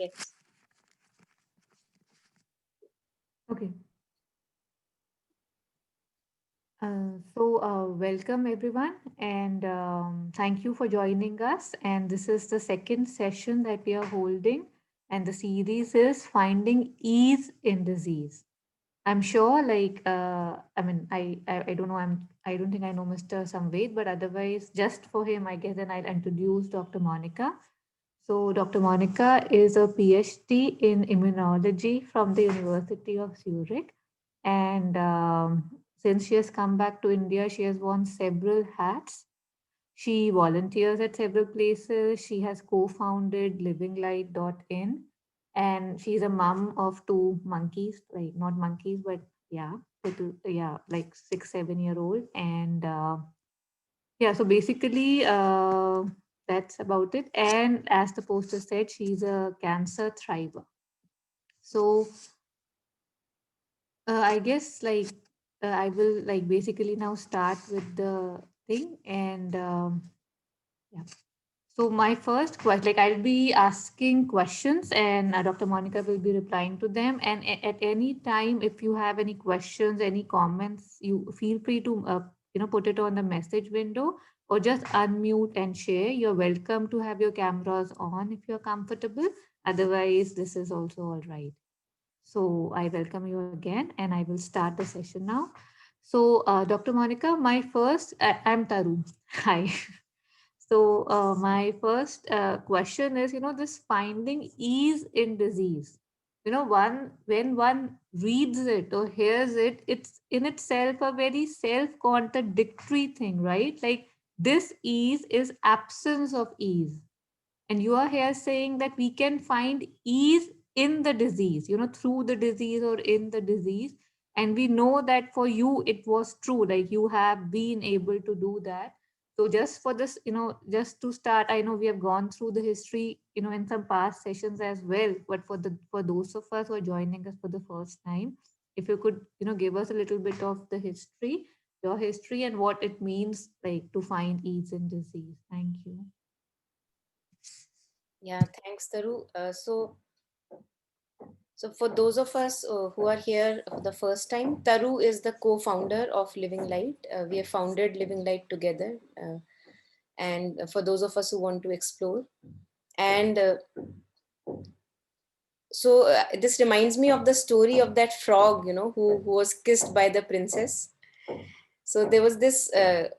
Yes. Okay. Welcome everyone, and thank you for joining us. And this is the second session that we are holding, and the series is Finding Ease in Disease. I'm sure, I don't know, I don't think I know Mr. Samved, but otherwise, just for him, I guess then I'll introduce Dr. Monica. So, Dr. Monica is a PhD in immunology from the University of Zurich. And since she has come back to India, she has worn several hats. She volunteers at several places. She has co founded livinglight.in. And she's a mom of two monkeys, like not monkeys, but yeah, little, yeah, like 6, 7 year old. And yeah, so basically, that's about it. And as the poster said, she's a cancer thriver. So I guess I will like basically now start with the thing. And yeah. So my first question, like I'll be asking questions, and Dr. Monica will be replying to them. And at any time, if you have any questions, any comments, you feel free to put it on the message window or just unmute and share. You're welcome to have your cameras on if you're comfortable. Otherwise, this is also all right. So I welcome you again, and I will start the session now. So Dr. Monica, I'm Taru. Hi. So, my first question is, this finding ease in disease. When one reads it or hears it, it's in itself a very self-contradictory thing, right? Like this ease is absence of ease. And you are here saying that we can find ease in the disease, through the disease or in the disease. And we know that for you, it was true, like you have been able to do that. So just for this, just to start, I know we have gone through the history, in some past sessions as well. But for those of us who are joining us for the first time, if you could, give us a little bit of the history, your history, and what it means like to find ease in disease. Thank you. Yeah, thanks, Taru. So for those of us who are here for the first time, Taru is the co-founder of Living Light. We have founded Living Light together. And for those of us who want to explore. And this reminds me of the story of that frog, who was kissed by the princess. So there was this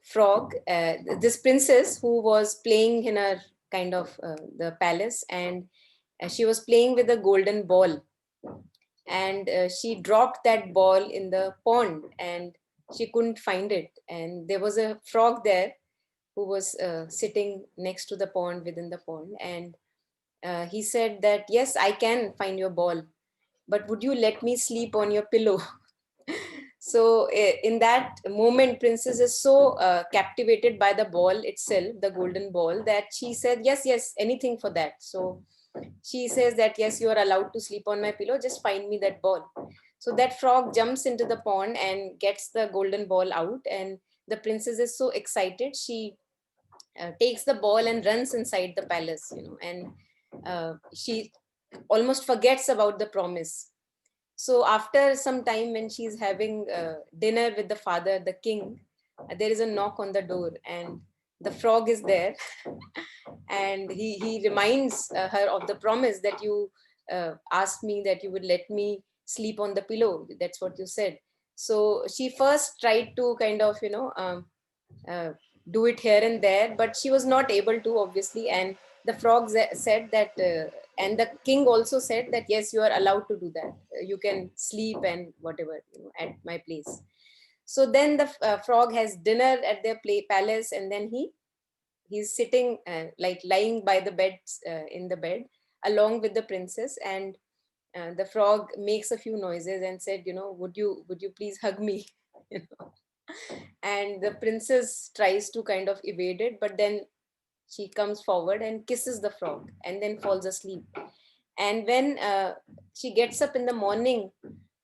frog, this princess who was playing in her kind of the palace, and she was playing with a golden ball, and she dropped that ball in the pond, and she couldn't find it. And there was a frog there who was sitting next to the pond, within the pond, and he said that, yes, I can find your ball, but would you let me sleep on your pillow? So in that moment, princess is so captivated by the ball itself, the golden ball, that she said, yes, yes, anything for that. So she says that, yes, you are allowed to sleep on my pillow, just find me that ball. So that frog jumps into the pond and gets the golden ball out, and the princess is so excited, she takes the ball and runs inside the palace, and she almost forgets about the promise. So after some time, when she's having dinner with the father, the king, there is a knock on the door, and the frog is there. And he reminds her of the promise that you asked me that you would let me sleep on the pillow. That's what you said. So she first tried to kind of, uh, do it here and there, but she was not able to, obviously. And the frog said that, and the king also said that, yes, you are allowed to do that. You can sleep and whatever, at my place. So then the frog has dinner at their palace, and then he's sitting, like lying by the bed, in the bed, along with the princess. And the frog makes a few noises and said, would you please hug me? You know. And the princess tries to kind of evade it, but then she comes forward and kisses the frog, and then falls asleep. And when she gets up in the morning,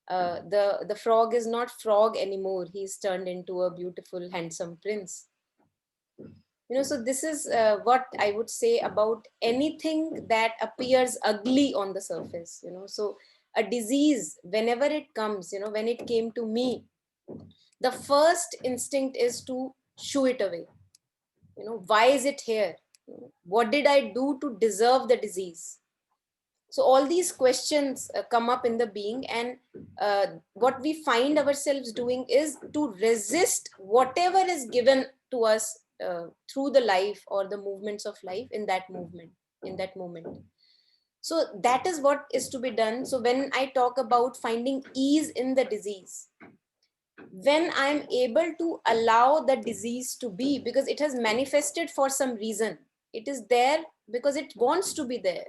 the frog is not frog anymore. He's turned into a beautiful, handsome prince. So this is what I would say about anything that appears ugly on the surface. So a disease, whenever it comes, when it came to me, the first instinct is to shoo it away. Why is it here? What did I do to deserve the disease? So all these questions come up in the being, and what we find ourselves doing is to resist whatever is given to us through the life or the movements of life in that moment. So that is what is to be done. So when I talk about finding ease in the disease, when I'm able to allow the disease to be, because it has manifested for some reason, it is there because it wants to be there.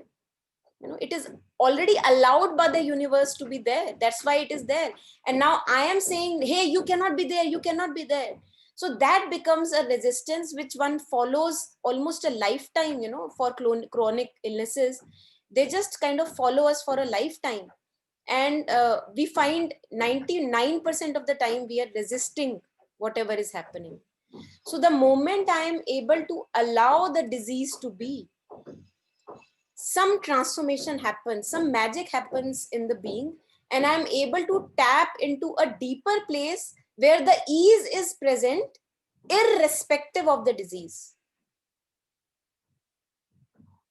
It is already allowed by the universe to be there. That's why it is there. And now I am saying, hey, you cannot be there, you cannot be there. So that becomes a resistance which one follows almost a lifetime. For chronic illnesses, they just kind of follow us for a lifetime. And we find 99% of the time we are resisting whatever is happening. So the moment I am able to allow the disease to be, some transformation happens, some magic happens in the being, and I'm able to tap into a deeper place where the ease is present irrespective of the disease.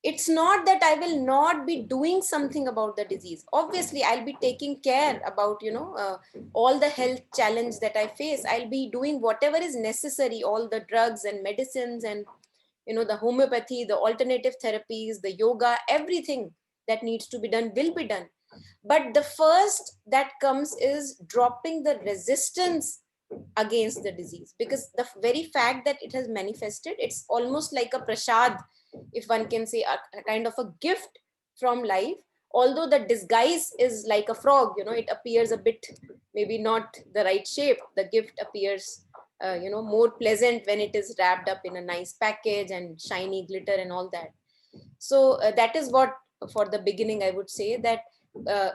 It's not that I will not be doing something about the disease. Obviously I'll be taking care about all the health challenge that I face. I'll be doing whatever is necessary, all the drugs and medicines, and the homeopathy, the alternative therapies, the yoga, everything that needs to be done will be done. But the first that comes is dropping the resistance against the disease, because the very fact that it has manifested, it's almost like a prasad, if one can say, a kind of a gift from life. Although the disguise is like a frog, it appears a bit maybe not the right shape. The gift appears more pleasant when it is wrapped up in a nice package and shiny glitter and all that. So that is what, for the beginning, I would say that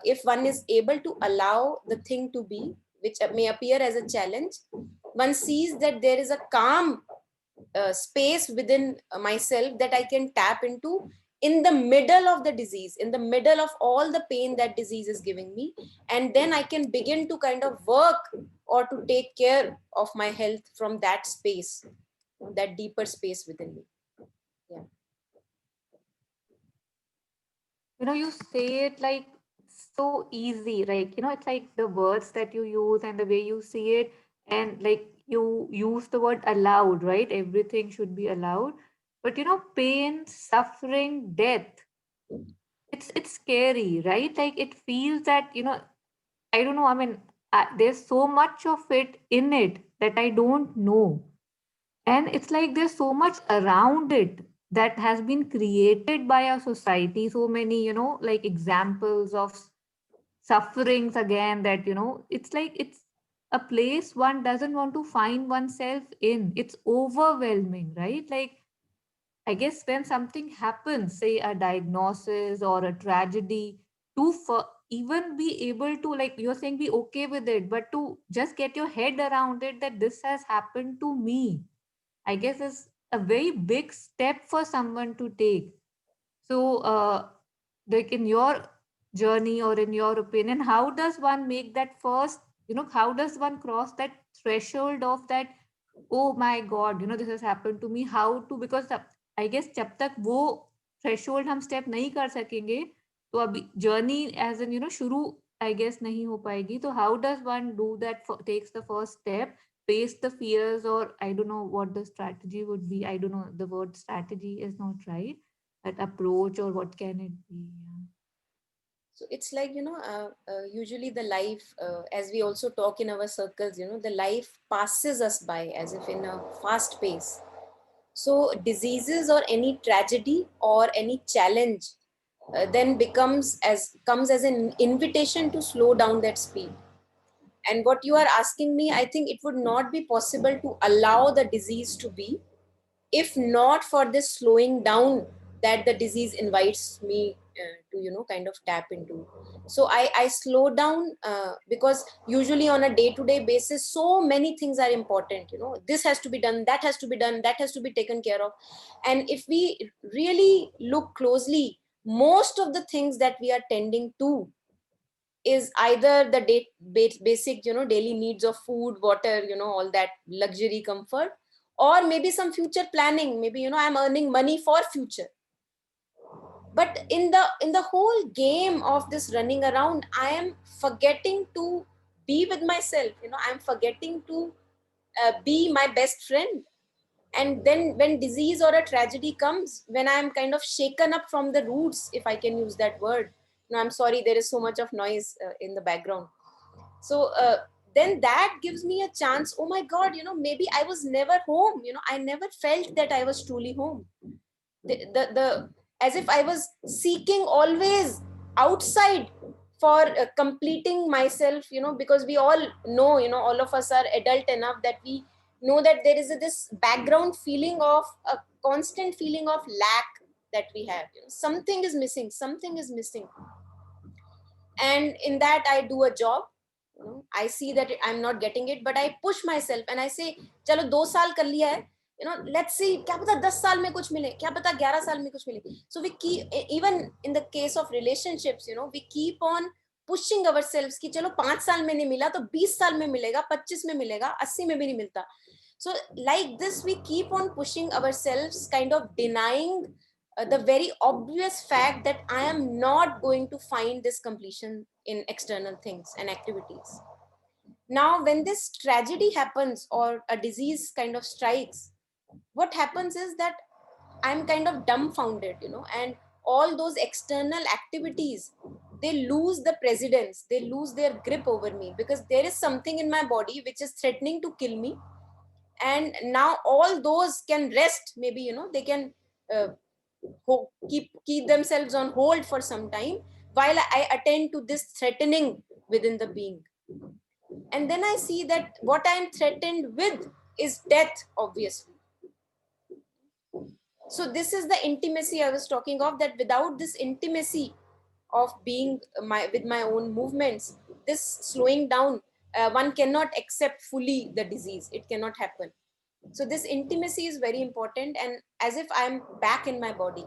if one is able to allow the thing to be, which may appear as a challenge, one sees that there is a calm space within myself that I can tap into in the middle of the disease, in the middle of all the pain that disease is giving me. And then I can begin to kind of work or to take care of my health from that space, that deeper space within me. Yeah. You say it like so easy, like, it's like the words that you use and the way you see it, and like you use the word allowed, right? Everything should be allowed. But pain, suffering, death, it's scary, right? Like it feels that, I don't know, I mean, there's so much of it in it that I don't know. And it's like there's so much around it that has been created by our society. So many, like examples of sufferings again, that, it's like it's a place one doesn't want to find oneself in. It's overwhelming, right? Like, I guess when something happens, say a diagnosis or a tragedy, even be able to, like you're saying, be okay with it, but to just get your head around it that this has happened to me, I guess is a very big step for someone to take. So, like in your journey or in your opinion, how does one make that first, how does one cross that threshold of that, oh my God, this has happened to me, how to, because I guess जब तक वो threshold हम step नहीं कर सकेंगे, तो अभी journey as in, शुरू I guess नहीं हो पाएगी. So how does one do that, takes the first step, face the fears, or I don't know what the strategy would be. I don't know, the word strategy is not right, that approach, or what can it be? Yeah. So it's like, usually the life, as we also talk in our circles, the life passes us by as if in a fast pace. So diseases or any tragedy or any challenge then comes as an invitation to slow down that speed. And what you are asking me, I think it would not be possible to allow the disease to be if not for this slowing down that the disease invites me to kind of tap into. So I slow down, because usually on a day-to-day basis so many things are important. This has to be done, that has to be done, that has to be taken care of. And if we really look closely, most of the things that we are tending to is either the basic daily needs of food, water, all that luxury comfort, or maybe some future planning. Maybe I'm earning money for future. But in the whole game of this running around, I am forgetting to be with myself. I'm forgetting to be my best friend. And then when disease or a tragedy comes, when I'm kind of shaken up from the roots, if I can use that word. I'm sorry, there is so much of noise in the background. So then that gives me a chance. Oh my god, maybe I was never home. I never felt that I was truly home. The As if I was seeking always outside for completing myself, because we all know, all of us are adult enough that we know that there is this background feeling of a constant feeling of lack that we have. Something is missing, something is missing. And in that I do a job. I see that I'm not getting it, but I push myself and I say, chalo 2 saal kar liya hai, let's see, kya pata 10 saal mein kuch mile, kya pata 11 saal mein kuch mile. So we keep, even in the case of relationships, we keep on pushing ourselves ki chalo 5 saal mein nahi mila to 20 saal mein milega, 25 mein milega, 80 mein bhi nahi milta. So like this we keep on pushing ourselves, kind of denying the very obvious fact that I am not going to find this completion in external things and activities. Now, when this tragedy happens or a disease kind of strikes, what happens is that I'm kind of dumbfounded, and all those external activities, they lose the precedence, they lose their grip over me, because there is something in my body which is threatening to kill me. And now all those can rest, maybe, they can uh, keep themselves on hold for some time while I attend to this threatening within the being. And then I see that what I am threatened with is death, obviously. So this is the intimacy I was talking of, that without this intimacy of being with my own movements, this slowing down, one cannot accept fully the disease. It cannot happen. So this intimacy is very important, and as if I'm back in my body,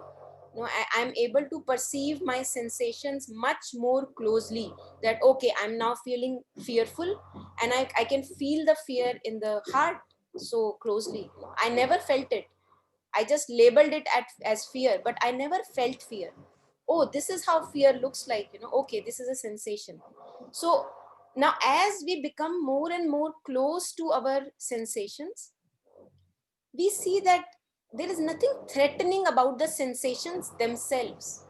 I'm able to perceive my sensations much more closely. That okay, I'm now feeling fearful, and I can feel the fear in the heart so closely. I never felt it. I just labeled it as fear, but I never felt fear. Oh, this is how fear looks like. Okay, this is a sensation. So now as we become more and more close to our sensations, we see that there is nothing threatening about the sensations themselves.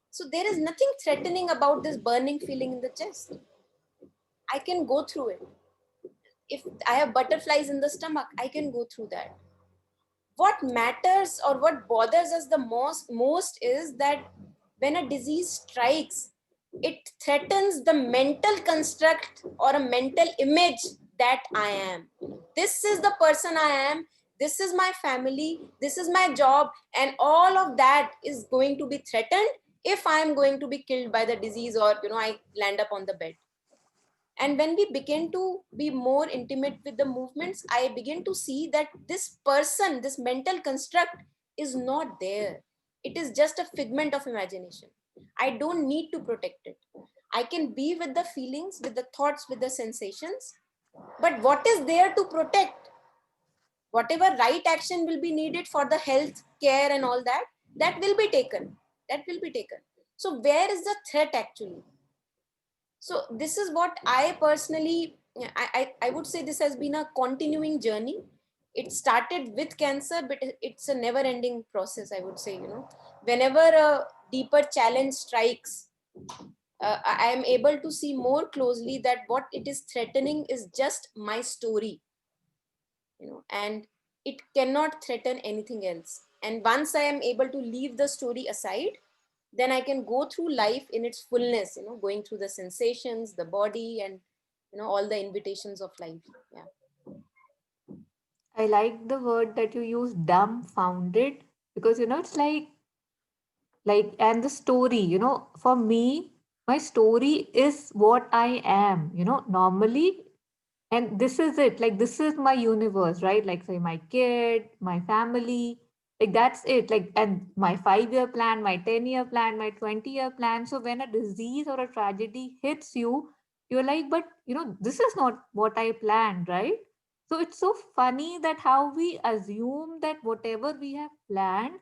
So there is nothing threatening about this burning feeling in the chest. I can go through it. If I have butterflies in the stomach, I can go through that. What matters or what bothers us the most is that when a disease strikes, it threatens the mental construct or a mental image that I am. This is the person I am. This is my family. This is my job. And all of that is going to be threatened if I am going to be killed by the disease, or, I land up on the bed. And when we begin to be more intimate with the movements, I begin to see that this person, this mental construct is not there. It is just a figment of imagination. I don't need to protect it. I can be with the feelings, with the thoughts, with the sensations. But what is there to protect? Whatever right action will be needed for the health care and all that, that will be taken. That will be taken. So where is the threat actually? So this is what I personally, I would say this has been a continuing journey. It started with cancer, but it's a never ending process, I would say. Whenever a deeper challenge strikes, I am able to see more closely that what it is threatening is just my story, and it cannot threaten anything else. And once I am able to leave the story aside, then I can go through life in its fullness, going through the sensations, the body, and all the invitations of life. Yeah. I like the word that you use, dumbfounded, because it's like like, and the story, for me, my story is what I am, normally. And this is it, like, this is my universe, right? Like, say, my kid, my family, like, that's it. Like, and my 5-year plan, my 10-year plan, my 20-year plan. So when a disease or a tragedy hits you, you're like, but this is not what I planned, right? So it's so funny that how we assume that whatever we have planned,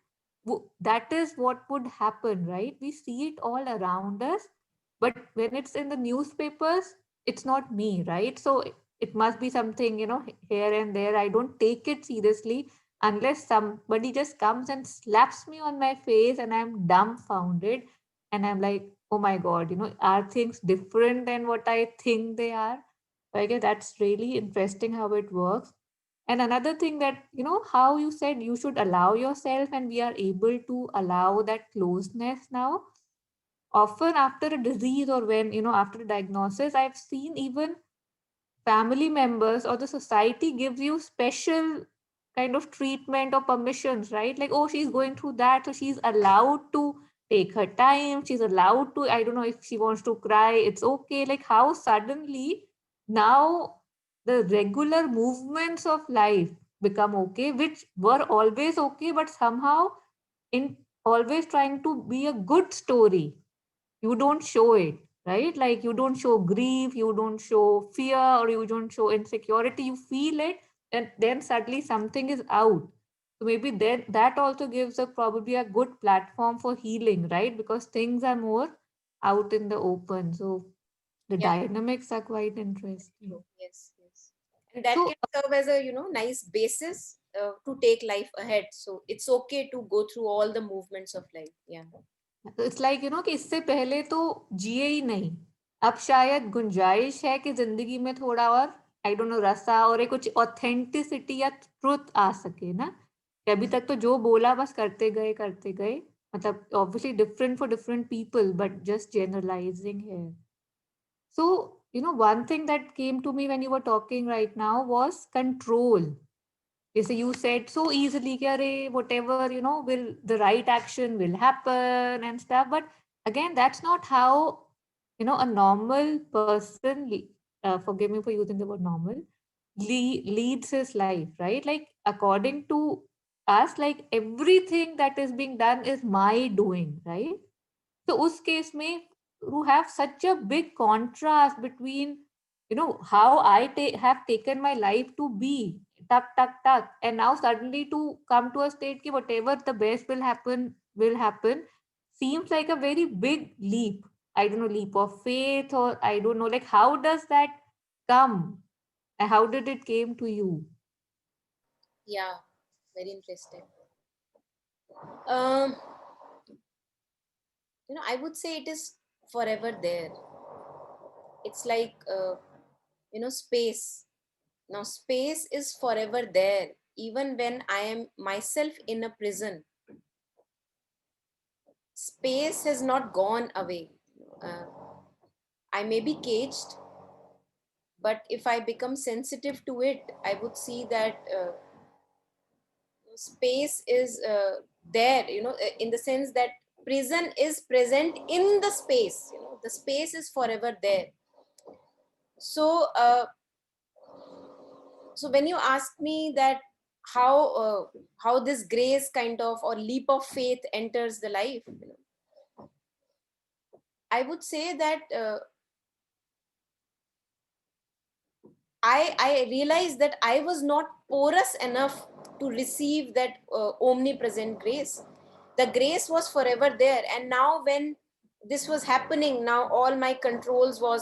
that is what would happen, right? We see it all around us, but when it's in the newspapers, it's not me, right? So it must be something, here and there. I don't take it seriously unless somebody just comes and slaps me on my face and I'm dumbfounded, and I'm like, oh my God, are things different than what I think they are? So I guess that's really interesting how it works. And another thing that, how you said you should allow yourself, and we are able to allow that closeness now. Often after a disease, or when, after a diagnosis, I've seen even family members or the society gives you special kind of treatment or permissions, right? Like, oh, she's going through that, so she's allowed to take her time. She's allowed to, I don't know, if she wants to cry, it's okay. Like, how suddenly now the regular movements of life become okay, which were always okay, but somehow in always trying to be a good story, you don't show it, right? Like, you don't show grief, you don't show fear, or you don't show insecurity. You feel it, and then suddenly something is out. So maybe then that also gives a probably a good platform for healing, right? Because things are more out in the open. So the Yeah, dynamics are quite interesting. true. Yes, yes. And that So can serve as a, nice basis to take life ahead. So it's okay to go through all the movements of life. Yeah. It's like कि इससे पहले तो जिए ही नहीं, अब शायद गुंजाइश है कि जिंदगी में थोड़ा और, आई डोंट नो, रसा और एक कुछ ऑथेंटिसिटी या ट्रुथ आ सके ना, कि अभी तक तो जो बोला बस करते गए, मतलब obviously different for different people, but just generalising है. So, one thing that came to me when you were talking right now was control. Yes, you said so easily, कि अरे, whatever, will the right action will happen and stuff. But again, that's not how, a normal person, forgive me for using the word normal, leads his life, right? Like, according to us, like, everything that is being done is my doing, right? So उस case में you have such a big contrast between, how I have taken my life to be tuck tuck tuck, and now suddenly to come to a state ki whatever the best will happen, seems like a very big leap. I don't know, leap of faith, or I don't know, like, how does that come, and how did it came to you? Yeah. Very interesting. Um, I would say it is forever there. It's like, space. Now, space is forever there. Even when I am myself in a prison, space has not gone away. Uh, I may be caged, but if I become sensitive to it, I would see that space is there, in the sense that prison is present in the space. The space is forever there. So, so when you ask me that how this grace kind of or leap of faith enters the life, I would say that I realized that I was not porous enough to receive that omnipresent grace. The grace was forever there, and now when this was happening, now all my controls were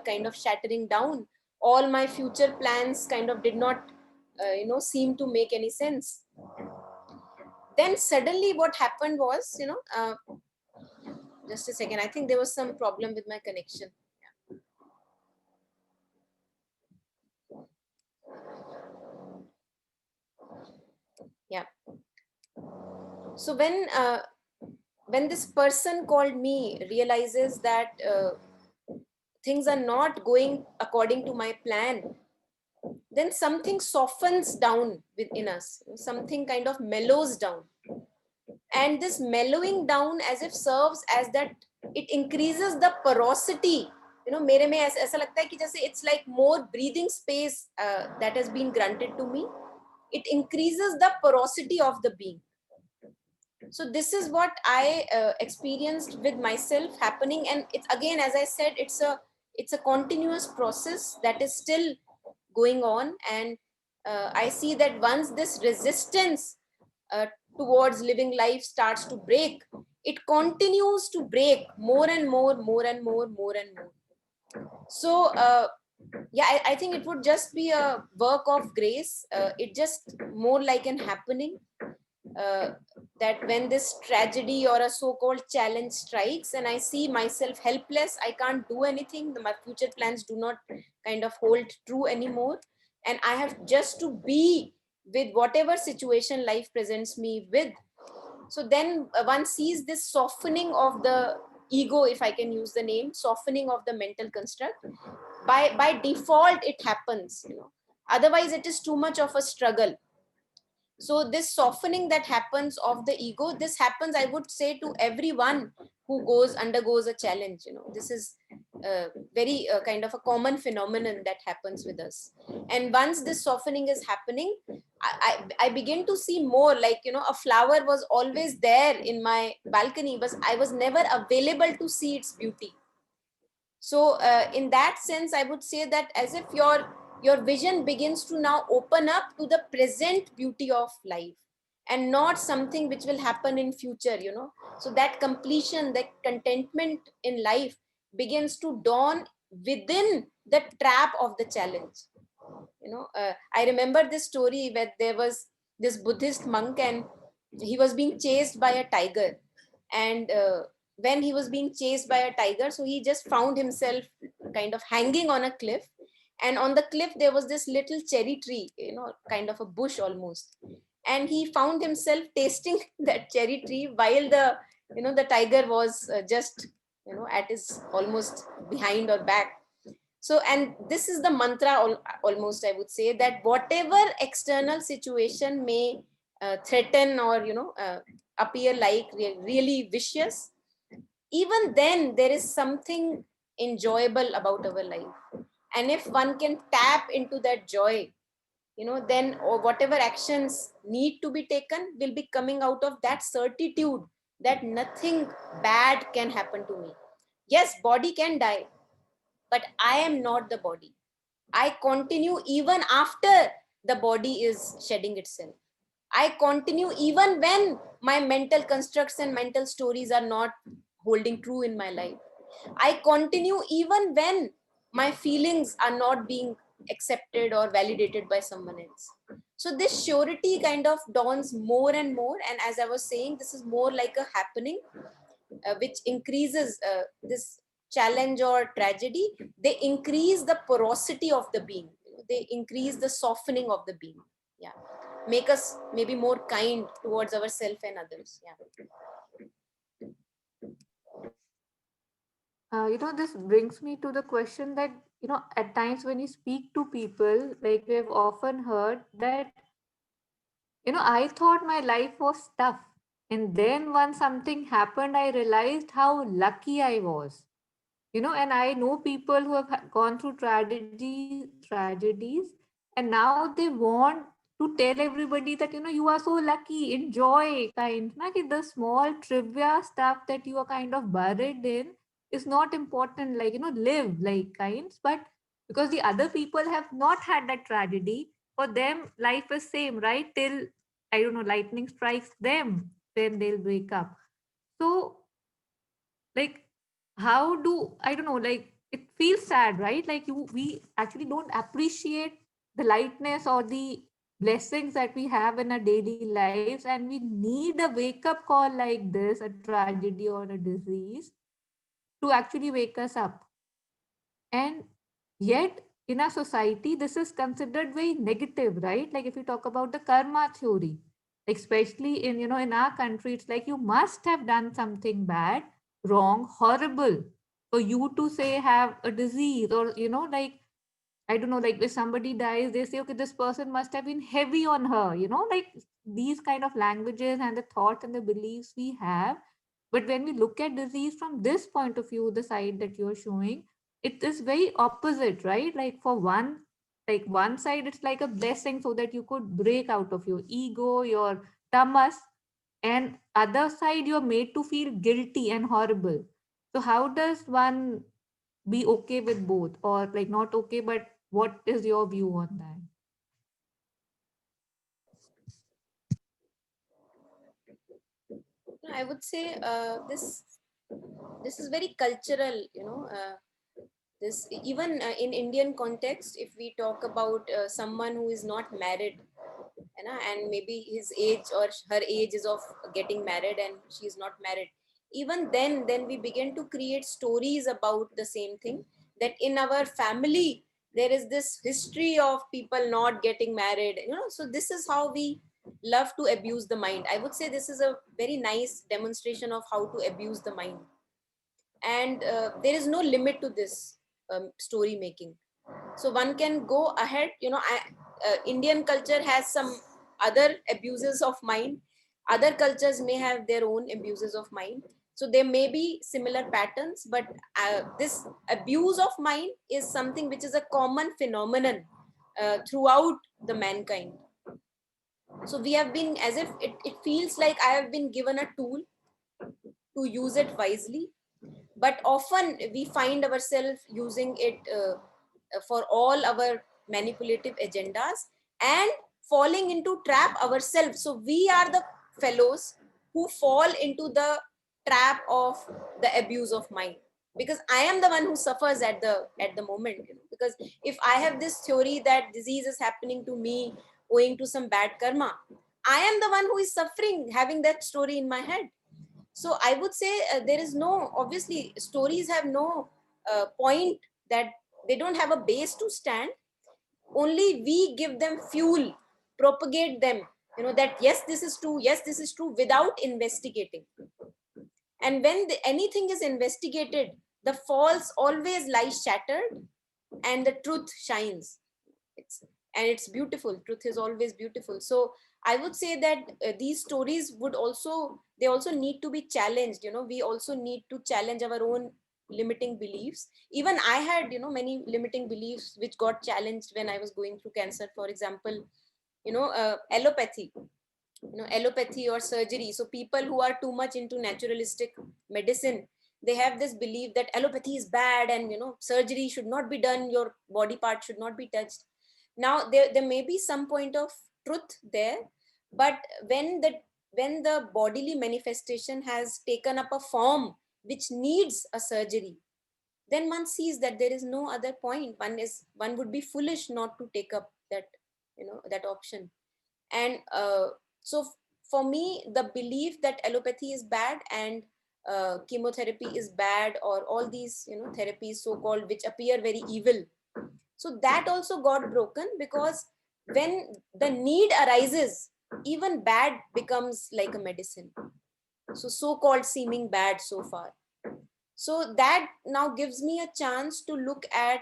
kind of shattering down. All my future plans kind of did not, seem to make any sense. Then suddenly, what happened was, just a second. I think there was some problem with my connection. Yeah. So when this person called me realizes that things are not going according to my plan, then something softens down within us. Something kind of mellows down, And this mellowing down as if serves as that, it increases the porosity. मेरे में ऐसा लगता है कि जैसे it's like more breathing space that has been granted to me. It increases the porosity of the being. So this is what I experienced with myself happening, and it's, again, as I said, it's a continuous process that is still going on. And I see that once this resistance uh, towards living life starts to break, it continues to break more and more, more and more, more and more. So yeah, I think it would just be a work of grace. It just more like an happening, uh, that when this tragedy or a so-called challenge strikes and I see myself helpless, I can't do anything, my future plans do not kind of hold true anymore, and I have just to be with whatever situation life presents me with. So then one sees this softening of the ego, if I can use the name, softening of the mental construct. By default it happens, otherwise it is too much of a struggle. So this softening that happens of the ego, this happens, I would say, to everyone who undergoes a challenge. This is very kind of a common phenomenon that happens with us. And once this softening is happening, I begin to see more like, a flower was always there in my balcony, but I was never available to see its beauty. So in that sense, I would say that as if your vision begins to now open up to the present beauty of life, and not something which will happen in future. So that completion, that contentment in life begins to dawn within the trap of the challenge. I remember this story where there was this Buddhist monk, and he was being chased by a tiger. And when he was being chased by a tiger, so he just found himself kind of hanging on a cliff, and on the cliff there was this little cherry tree, kind of a bush almost, and he found himself tasting that cherry tree while the tiger was just at his almost behind or back. So, and this is the mantra almost, I would say, that whatever external situation may threaten or appear like really vicious, even then there is something enjoyable about our life. And if one can tap into that joy, then or whatever actions need to be taken will be coming out of that certitude that nothing bad can happen to me. Yes, body can die, but I am not the body. I continue even after the body is shedding itself. I continue even when my mental constructs and mental stories are not holding true in my life. I continue even when my feelings are not being accepted or validated by someone else. So this surety kind of dawns more and more. And as I was saying, this is more like a happening which increases this challenge or tragedy. They increase the porosity of the being. They increase the softening of the being. Yeah, make us maybe more kind towards ourselves and others. Yeah. This brings me to the question that, at times when you speak to people, like we have often heard that, I thought my life was tough. And then once something happened, I realized how lucky I was. And I know people who have gone through tragedies, and now they want to tell everybody that, you are so lucky, enjoy, kind. Like the small trivia stuff that you are kind of buried in is not important, like, live, like, kinds. But because the other people have not had that tragedy, for them, life is same, right? Till, I don't know, lightning strikes them, then they'll wake up. So, like, how do, I don't know, like, it feels sad, right? Like, we actually don't appreciate the lightness or the blessings that we have in our daily lives, and we need a wake up call like this, a tragedy or a disease, to actually wake us up. And yet, in our society, this is considered very negative, right? Like, if you talk about the karma theory, especially in, in our country, it's like you must have done something bad, wrong, horrible, for you to say have a disease, or, like, I don't know, like if somebody dies, they say, okay, this person must have been heavy on her, like these kind of languages and the thoughts and the beliefs we have. But when we look at disease from this point of view, the side that you're showing, it is very opposite, right? Like for one, like one side, it's like a blessing so that you could break out of your ego, your tamas, and other side you're made to feel guilty and horrible. So how does one be okay with both, or like not okay, but what is your view on that? I would say this is very cultural, this even in Indian context, if we talk about someone who is not married, and maybe his age or her age is of getting married and she is not married, even then we begin to create stories about the same thing, that in our family there is this history of people not getting married, so this is how we love to abuse the mind. I would say this is a very nice demonstration of how to abuse the mind. And there is no limit to this story making. So one can go ahead, Indian culture has some other abuses of mind, other cultures may have their own abuses of mind, so there may be similar patterns, but this abuse of mind is something which is a common phenomenon throughout the mankind. So we have been, as if it feels like I have been given a tool to use it wisely, but often we find ourselves using it for all our manipulative agendas and falling into trap ourselves. So we are the fellows who fall into the trap of the abuse of mind, because I am the one who suffers at the moment, because if I have this theory that disease is happening to me owing to some bad karma, I am the one who is suffering having that story in my head. So I would say there is no, obviously stories have no point, that they don't have a base to stand, only we give them fuel, propagate them, that yes this is true, yes this is true, without investigating. And when anything is investigated, the false always lies shattered and the truth shines. it's and it's beautiful, truth is always beautiful. So I would say that these stories would also, they also need to be challenged. We also need to challenge our own limiting beliefs. Even I had, many limiting beliefs which got challenged when I was going through cancer. For example, allopathy, allopathy or surgery. So people who are too much into naturalistic medicine, they have this belief that allopathy is bad, and surgery should not be done, your body part should not be touched. Now there may be some point of truth there, but when the bodily manifestation has taken up a form which needs a surgery, then one sees that there is no other point. One would be foolish not to take up that option. And so for me, the belief that allopathy is bad and chemotherapy is bad, or all these therapies so called which appear very evil, so that also got broken, because when the need arises, even bad becomes like a medicine. So called seeming bad so far, so that now gives me a chance to look at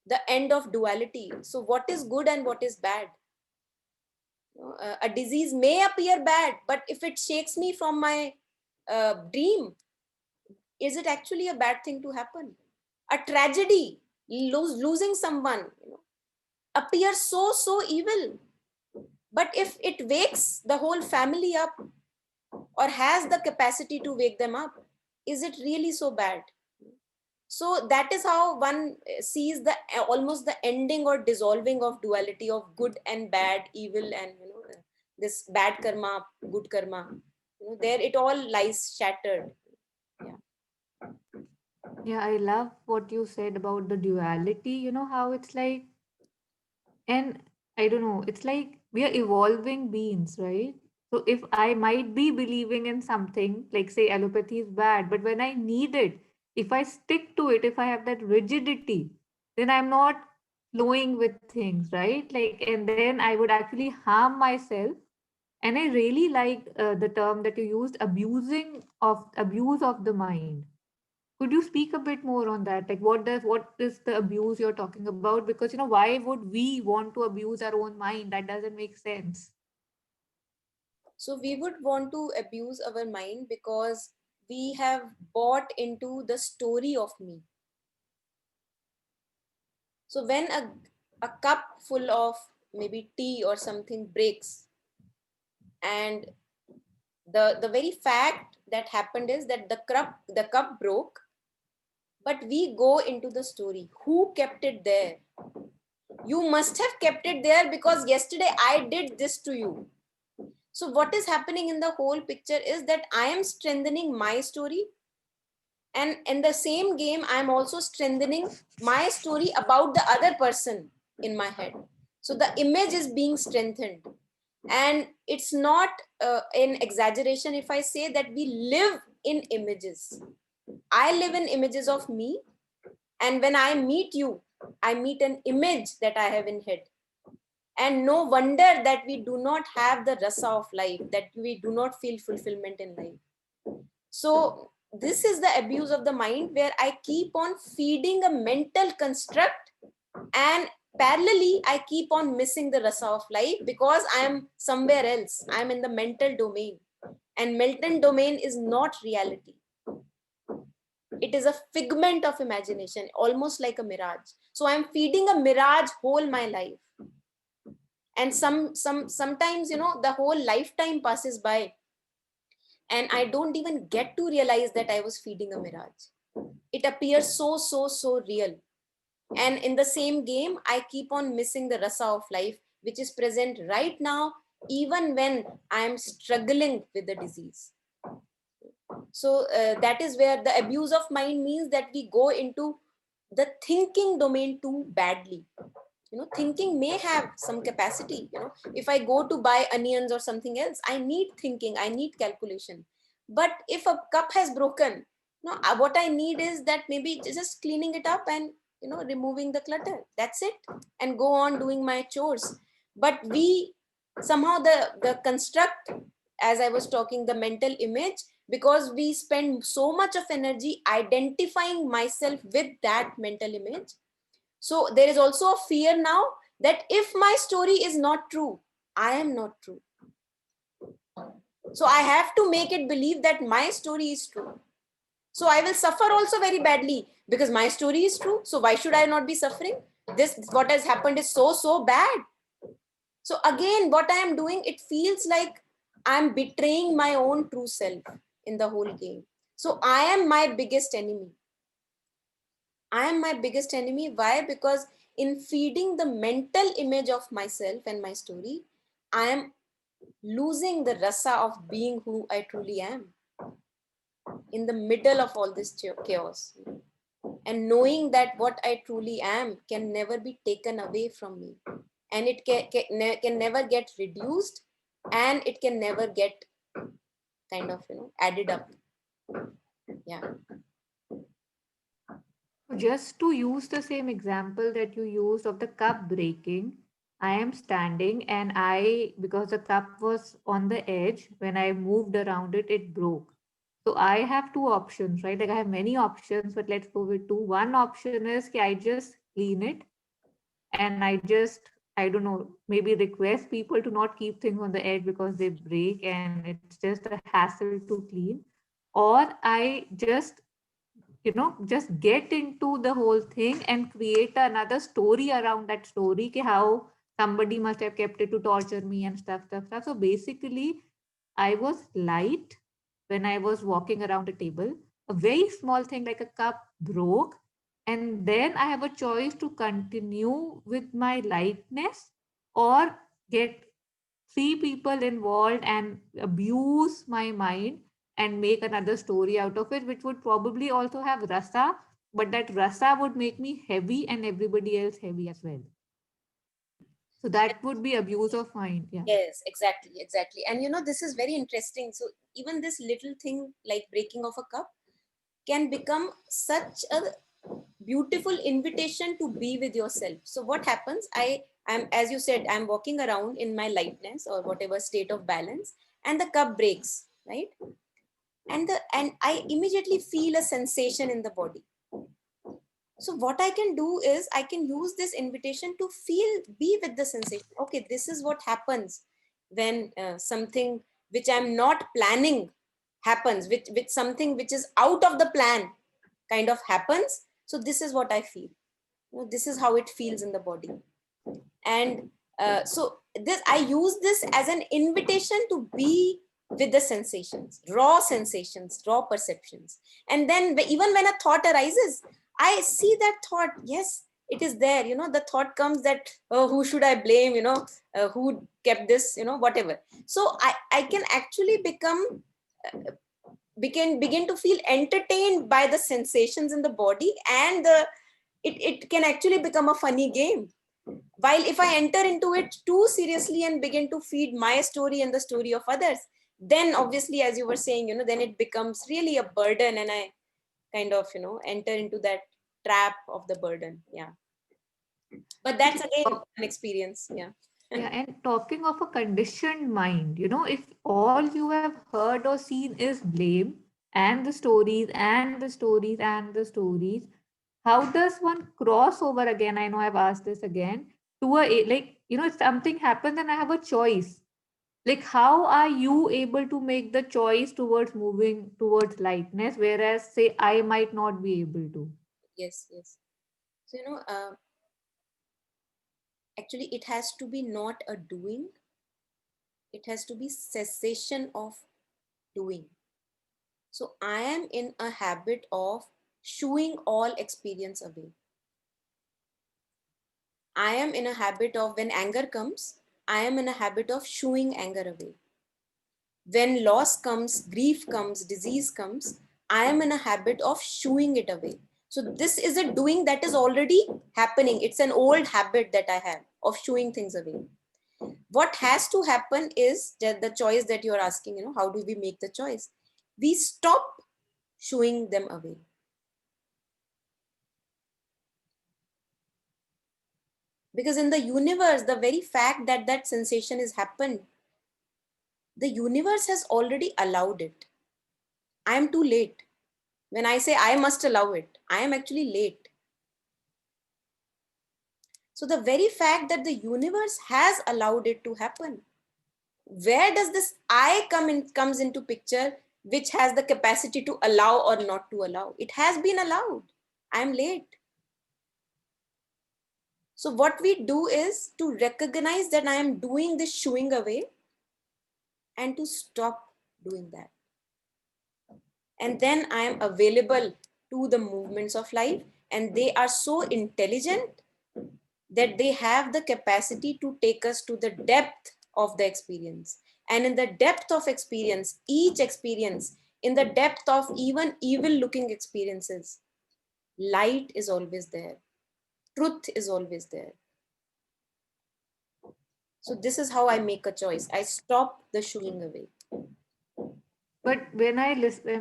the end of duality. So what is good and what is bad? A disease may appear bad, but if it shakes me from my dream, is it actually a bad thing to happen? A tragedy, losing someone, appears so evil, but if it wakes the whole family up, or has the capacity to wake them up, is it really so bad? So that is how one sees the almost the ending or dissolving of duality of good and bad, evil and this bad karma, good karma. There it all lies shattered. Yeah. Yeah, I love what you said about the duality. You know how it's like, and I don't know, it's like we are evolving beings, right? So if I might be believing in something, like say allopathy is bad, but when I need it, if I stick to it, if I have that rigidity, then I'm not flowing with things, right? Like, and then I would actually harm myself. And I really like the term that you used, abuse of the mind. Could you speak a bit more on that? Like, what is the abuse you're talking about? Because why would we want to abuse our own mind? That doesn't make sense. So we would want to abuse our mind because we have bought into the story of me. So when a cup full of maybe tea or something breaks, and the very fact that happened is that the cup broke, but we go into the story. Who kept it there? You must have kept it there because yesterday I did this to you. So what is happening in the whole picture is that I am strengthening my story, and in the same game I'm also strengthening my story about the other person in my head. So the image is being strengthened, and it's not an exaggeration if I say that we live in images. I live in images of me, and when I meet you, I meet an image that I have in head. And no wonder that we do not have the rasa of life, that we do not feel fulfillment in life. So this is the abuse of the mind, where I keep on feeding a mental construct, and parallelly I keep on missing the rasa of life because I am somewhere else. I am in the mental domain, and mental domain is not reality. It is a figment of imagination, almost like a mirage. So I'm feeding a mirage whole my life, and sometimes the whole lifetime passes by, and I don't even get to realize that I was feeding a mirage. It appears so real. And in the same game I keep on missing the rasa of life, which is present right now, even when I am struggling with the disease. So that is where the abuse of mind means that we go into the thinking domain too badly. Thinking may have some capacity. If I go to buy onions or something else, I need thinking, I need calculation. But if a cup has broken, what I need is that maybe just cleaning it up and removing the clutter. That's it, and go on doing my chores. But we somehow, the construct, as I was talking, the mental image, because we spend so much of energy identifying myself with that mental image. So there is also a fear now that if my story is not true, I am not true. So I have to make it believe that my story is true. So I will suffer also very badly because my story is true. So why should I not be suffering? This, what has happened is so bad. So again, what I am doing, it feels like I'm betraying my own true self in the whole game. So I am my biggest enemy. I am my biggest enemy. Why? Because in feeding the mental image of myself and my story, I am losing the rasa of being who I truly am in the middle of all this chaos. And knowing that what I truly am can never be taken away from me. And it can never get reduced, and it can never get kind of, added up. Yeah. Just to use the same example that you used of the cup breaking, I am standing and because the cup was on the edge, when I moved around it, it broke. So I have two options, right? Like I have many options, but let's go with two. One option is I just clean it and I don't know, maybe request people to not keep things on the edge because they break and it's just a hassle to clean. Or I just just get into the whole thing and create another story around that story ki how somebody must have kept it to torture me and stuff. So basically I was light when I was walking around a table. A very small thing like a cup broke, and then I have a choice to continue with my lightness or get three people involved and abuse my mind and make another story out of it, which would probably also have rasa, but that rasa would make me heavy and everybody else heavy as well. So that would be abuse of mind. Yeah. Yes, exactly. And this is very interesting. So even this little thing like breaking of a cup can become such a beautiful invitation to be with yourself. So what happens? I'm, as you said, I'm walking around in my lightness or whatever state of balance, and the cup breaks, right? And I immediately feel a sensation in the body. So what I can do is I can use this invitation to be with the sensation. Okay, this is what happens when something which I'm not planning happens, which something which is out of the plan kind of happens. So this is what I feel. This is how it feels in the body. And so this, I use this as an invitation to be with the sensations, raw perceptions. And then even when a thought arises, I see that thought, yes, it is there. The thought comes that, oh, who should I blame, who kept this, whatever. So I can actually begin to feel entertained by the sensations in the body, and it can actually become a funny game. While if I enter into it too seriously and begin to feed my story and the story of others, then obviously, as you were saying, then it becomes really a burden, and I kind of, enter into that trap of the burden. Yeah. But that's again an experience. Yeah. Yeah, and talking of a conditioned mind, if all you have heard or seen is blame and the stories and the stories and the stories, how does one cross over again? I know I've asked this again to like, if something happens and I have a choice, like how are you able to make the choice towards moving towards lightness, whereas say I might not be able to? Yes, yes. So, actually, it has to be not a doing, it has to be cessation of doing. So I am in a habit of shooing all experience away. I am in a habit of, when anger comes, I am in a habit of shooing anger away. When loss comes, grief comes, disease comes, I am in a habit of shooing it away. So this is a doing that is already happening. It's an old habit that I have of shooing things away. What has to happen is that the choice that you're asking, how do we make the choice? We stop shooing them away. Because in the universe, the very fact that that sensation has happened, the universe has already allowed it. I am too late. When I say I must allow it, I am actually late. So the very fact that the universe has allowed it to happen, where does this I comes into picture, which has the capacity to allow or not to allow? It has been allowed. I am late. So what we do is to recognize that I am doing this shooing away and to stop doing that. And then I am available to the movements of life, and they are so intelligent that they have the capacity to take us to the depth of the experience. And in the depth of experience, each experience, in the depth of even evil looking experiences, light is always there, truth is always there. So this is how I make a choice. I stop the shooing away. But when I'm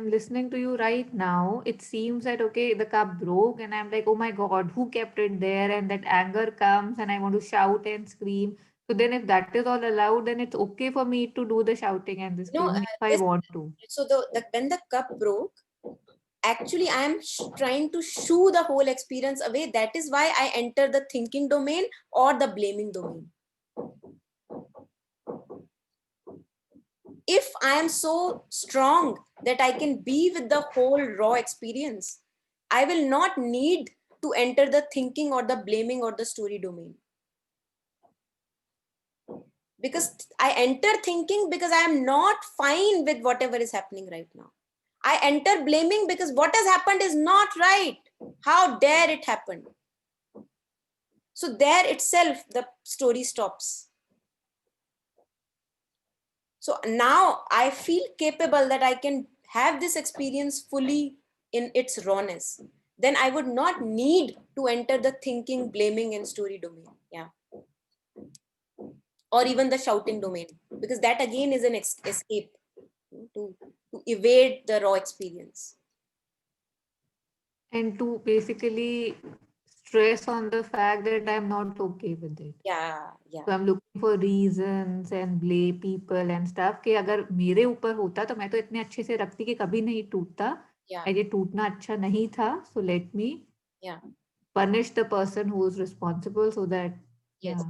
listening to you right now, it seems that okay, the cup broke, and I'm like, oh my god, who kept it there? And that anger comes, and I want to shout and scream. So then, if that is all allowed, then it's okay for me to do the shouting and the screaming if I This, want to. so when the cup broke, actually I am trying to shoo the whole experience away. That is why I enter the thinking domain or the blaming domain. If I am so strong that I can be with the whole raw experience, I will not need to enter the thinking or the blaming or the story domain. Because I enter thinking because I am not fine with whatever is happening right now. I enter blaming because what has happened is not right. How dare it happen? So there itself, the story stops. So now I feel capable that I can have this experience fully in its rawness. Then I would not need to enter the thinking, blaming, and story domain. Yeah. Or even the shouting domain, because that again is an escape to evade the raw experience. And to basically stress on the fact that I'm not okay with it. Yeah, yeah. So I'm looking for reasons and blame people and stuff कि अगर मेरे ऊपर होता तो मैं तो इतने अच्छे से रखती कि कभी नहीं टूटता. Yeah, ये टूटना अच्छा नहीं था. So let me yeah. punish the person who is responsible so that Yes. yeah.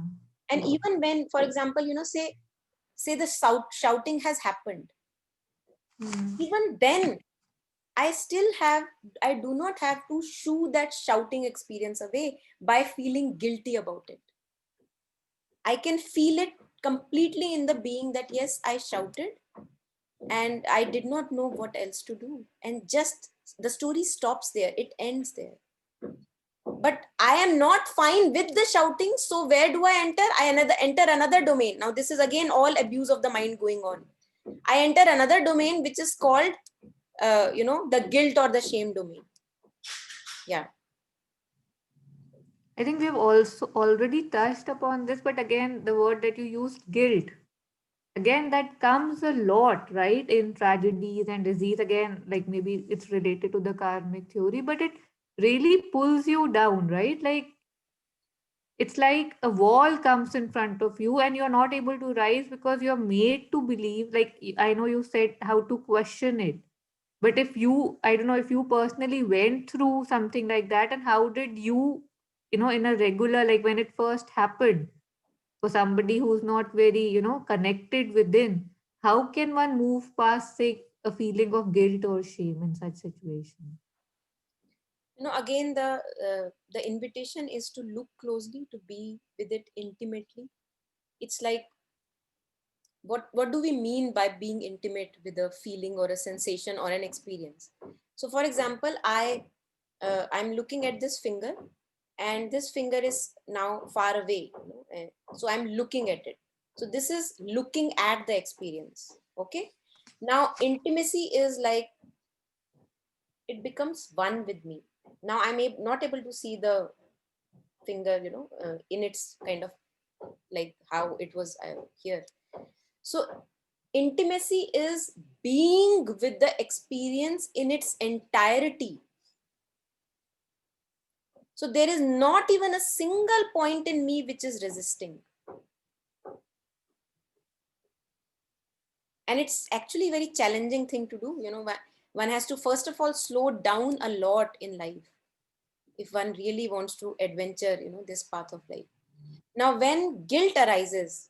And even when, for example, say say the shouting has happened, Mm. even then I do not have to shoo that shouting experience away by feeling guilty about it. I can feel it completely in the being that yes, I shouted and I did not know what else to do. And just the story stops there, it ends there. But I am not fine with the shouting. So where do I enter? Enter another domain. Now, this is again all abuse of the mind going on. I enter another domain which is called, the guilt or the shame domain. Yeah. I think we've also already touched upon this, but again, the word that you used, guilt. Again, that comes a lot, right? In tragedies and disease. Again, like maybe it's related to the karmic theory, but it really pulls you down, right? Like it's like a wall comes in front of you and you're not able to rise because you're made to believe, like I know you said how to question it. But if you, I don't know if you personally went through something like that, and how did you, in a regular, like when it first happened, for somebody who's not very, connected within, how can one move past, say, a feeling of guilt or shame in such situation? Again, the invitation is to look closely, to be with it intimately. It's like, what do we mean by being intimate with a feeling or a sensation or an experience? So for example, I'm looking at this finger, and this finger is now far away, so I'm looking at it. So this is looking at the experience. Okay, now intimacy is like, it becomes one with me. Now I'm not able to see the finger, in its kind of, like how it was here. So intimacy is being with the experience in its entirety. So there is not even a single point in me which is resisting. And it's actually a very challenging thing to do. One has to first of all slow down a lot in life if one really wants to adventure, this path of life. Now, when guilt arises,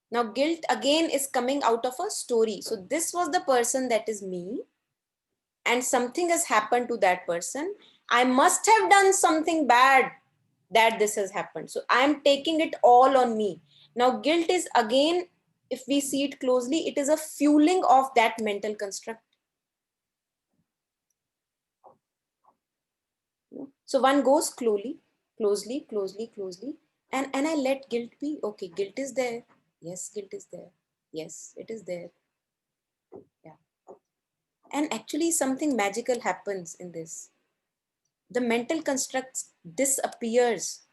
now guilt again is coming out of a story. So this was the person that is me, and something has happened to that person. I must have done something bad that this has happened. So I'm taking it all on me. Now, guilt is again, if we see it closely, it is a fueling of that mental construct. So one goes closely, and I let guilt be. Okay, guilt is there. Yes, guilt is there. Yes, it is there. Yeah. And actually, something magical happens in this. The mental construct disappears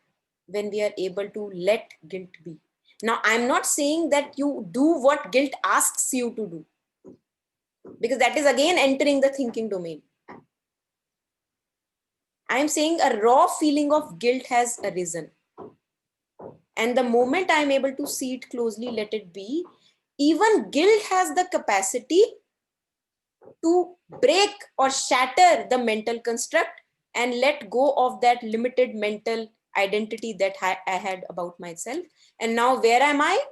when we are able to let guilt be. Now, I'm not saying that you do what guilt asks you to do, because that is again entering the thinking domain. I'm saying a raw feeling of guilt has arisen. And the moment I'm able to see it closely, let it be, even guilt has the capacity to break or shatter the mental construct and let go of that limited mental identity that I had about myself. And now, where am I?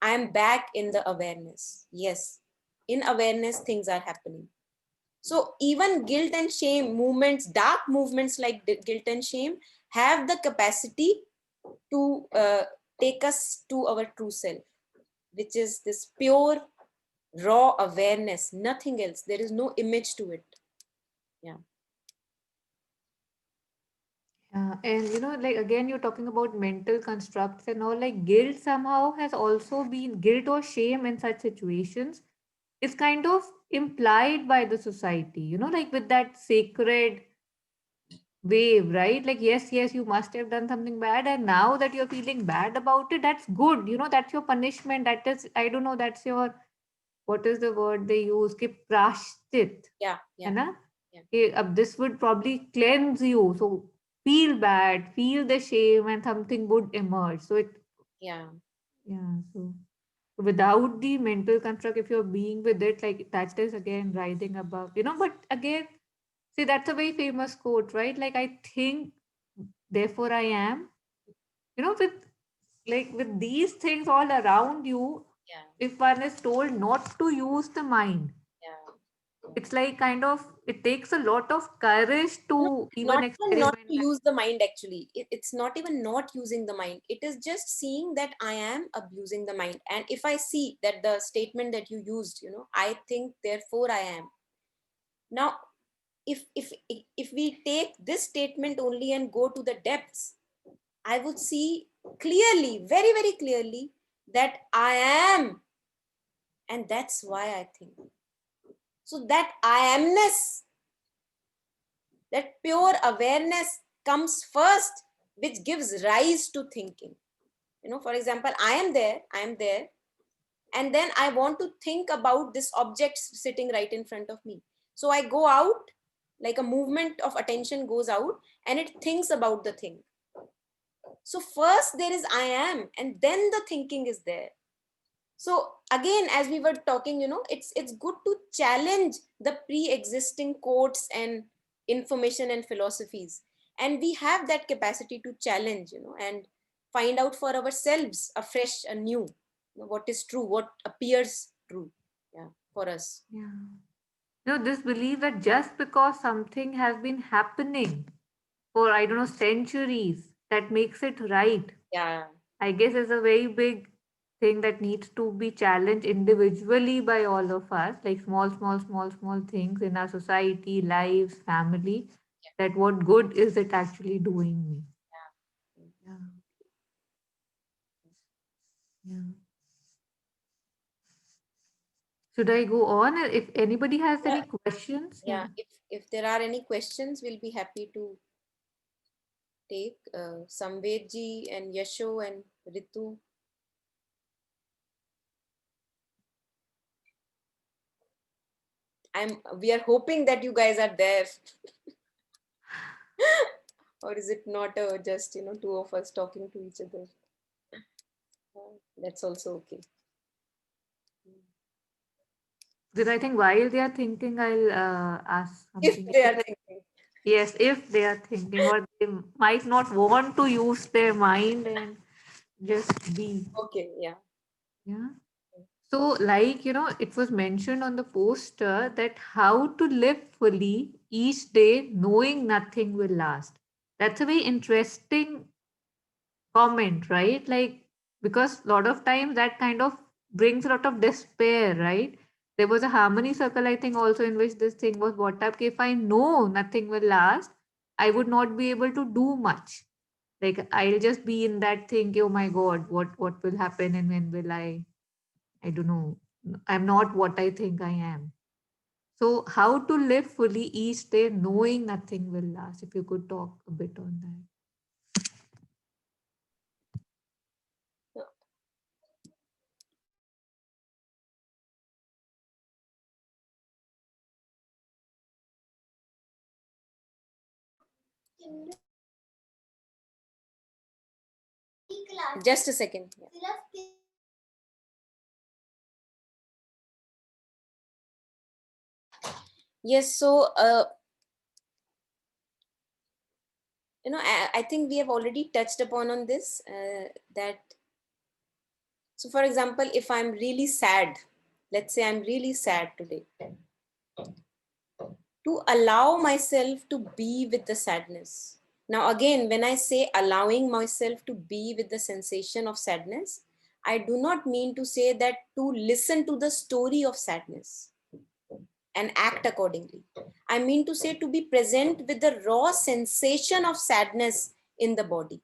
I am back in the awareness. Yes, in awareness, things are happening. So, even guilt and shame movements, dark movements like guilt and shame, have the capacity to take us to our true self, which is this pure, raw awareness, nothing else. There is no image to it. Yeah. Yeah, and like again, you're talking about mental constructs and all, like guilt somehow has also been, guilt or shame in such situations is kind of implied by the society, like with that sacred wave, right? Like, yes, you must have done something bad, and now that you're feeling bad about it, that's good, that's your punishment. That is, I don't know, that's your, what is the word they use? Ki prashchit, Yeah. है Yeah. ना? Yeah. This would probably cleanse you. So feel bad, feel the shame, and something would emerge. So Yeah. yeah. So without the mental construct, if you're being with it, like that is again rising above, But again, see, that's a very famous quote, right? Like, I think, therefore I am. With these things all around you, Yeah. if one is told not to use the mind, Yeah. it's like kind of, it takes a lot of courage No, to even not even not experiment to use the mind actually. It's not even not using the mind. It is just seeing that I am abusing the mind. And if I see that the statement that you used, I think, therefore I am. Now, if we take this statement only and go to the depths, I would see clearly, very, very clearly, that I am. And that's why I think. So that I amness, that pure awareness comes first, which gives rise to thinking. For example, I am there, and then I want to think about this object sitting right in front of me. So I go out, like a movement of attention goes out, and it thinks about the thing. So first there is I am, and then the thinking is there. So again, as we were talking, it's good to challenge the pre-existing quotes and information and philosophies, and we have that capacity to challenge, and find out for ourselves afresh, anew, what is true, what appears true, yeah, for us. yeah. This belief that just because something has been happening for, I don't know, centuries, that makes it right, Yeah, I guess is a very big thing that needs to be challenged individually by all of us, like small, small, small, small things in our society, lives, family, that what good is it actually doing me? Yeah, yeah. Should I go on? If anybody has yeah, any questions, yeah. yeah. If there are any questions, we'll be happy to take. Samved ji and Yasho and Ritu. We are hoping that you guys are there. Or is it not just two of us talking to each other? That's also okay. Because I think while they are thinking, I'll ask If something. they are thinking. Yes, if they are thinking, or they might not want to use their mind and just be. Okay, yeah. Yeah. So, like, it was mentioned on the poster that how to live fully each day knowing nothing will last. That's a very interesting comment, right? Like, because a lot of times that kind of brings a lot of despair, right? There was a harmony circle, I think, also in which this thing was brought up. If I know nothing will last, I would not be able to do much. Like, I'll just be in that thing, oh my God, what will happen and when will I don't know. I'm not what I think I am. So, how to live fully each day knowing nothing will last? If you could talk a bit on that. Just a second. Yeah. Yes, so I think we have already touched upon on this, that, so for example, if I'm really sad, let's say I'm really sad today, to allow myself to be with the sadness. Now, again, when I say allowing myself to be with the sensation of sadness, I do not mean to say that to listen to the story of sadness and act accordingly. I mean to say to be present with the raw sensation of sadness in the body.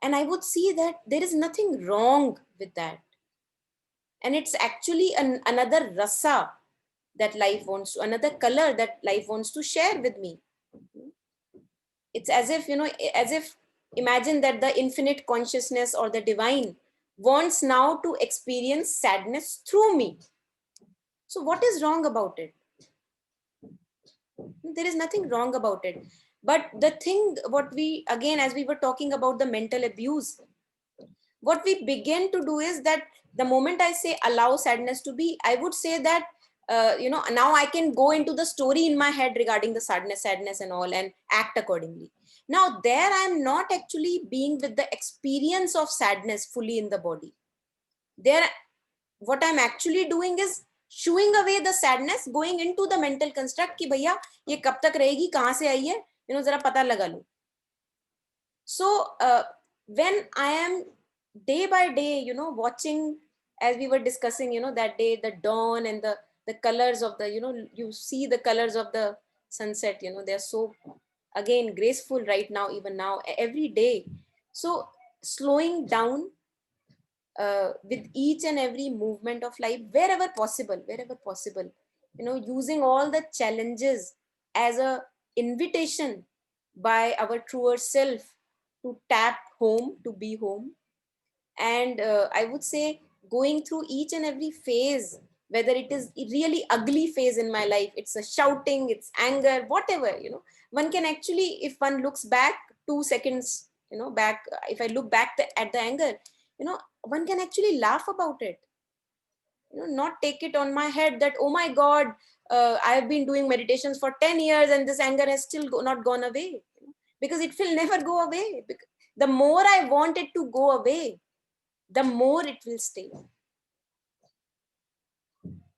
And I would see that there is nothing wrong with that. And it's actually another rasa that life wants to, another color that life wants to share with me. It's as if, as if, imagine that the infinite consciousness or the divine wants now to experience sadness through me. So what is wrong about it? There is nothing wrong about it. But the thing, what we, again, as we were talking about the mental abuse, what we begin to do is that the moment I say allow sadness to be, I would say that now I can go into the story in my head regarding the sadness and all, and act accordingly. Now there I am not actually being with the experience of sadness fully in the body. There, what I'm actually doing is shooing away the sadness, going into the mental construct कि भैया ये कब तक रहेगी, कहाँ से आई है, जरा पता लगा लो. So when I am day by day, watching, as we were discussing, that day, the dawn and the colors of the, you see the colors of the sunset, they're so, again, graceful right now, even now, every day. So slowing down with each and every movement of life, wherever possible, using all the challenges as a invitation by our truer self to tap home, to be home. And I would say, going through each and every phase, whether it is a really ugly phase in my life, it's a shouting, it's anger, whatever, one can actually, if one looks back 2 seconds, back, if I look back at the anger, one can actually laugh about it, not take it on my head that, oh my god, I have been doing meditations for 10 years and this anger has still not gone away, because it will never go away. The more I want it to go away, the more it will stay,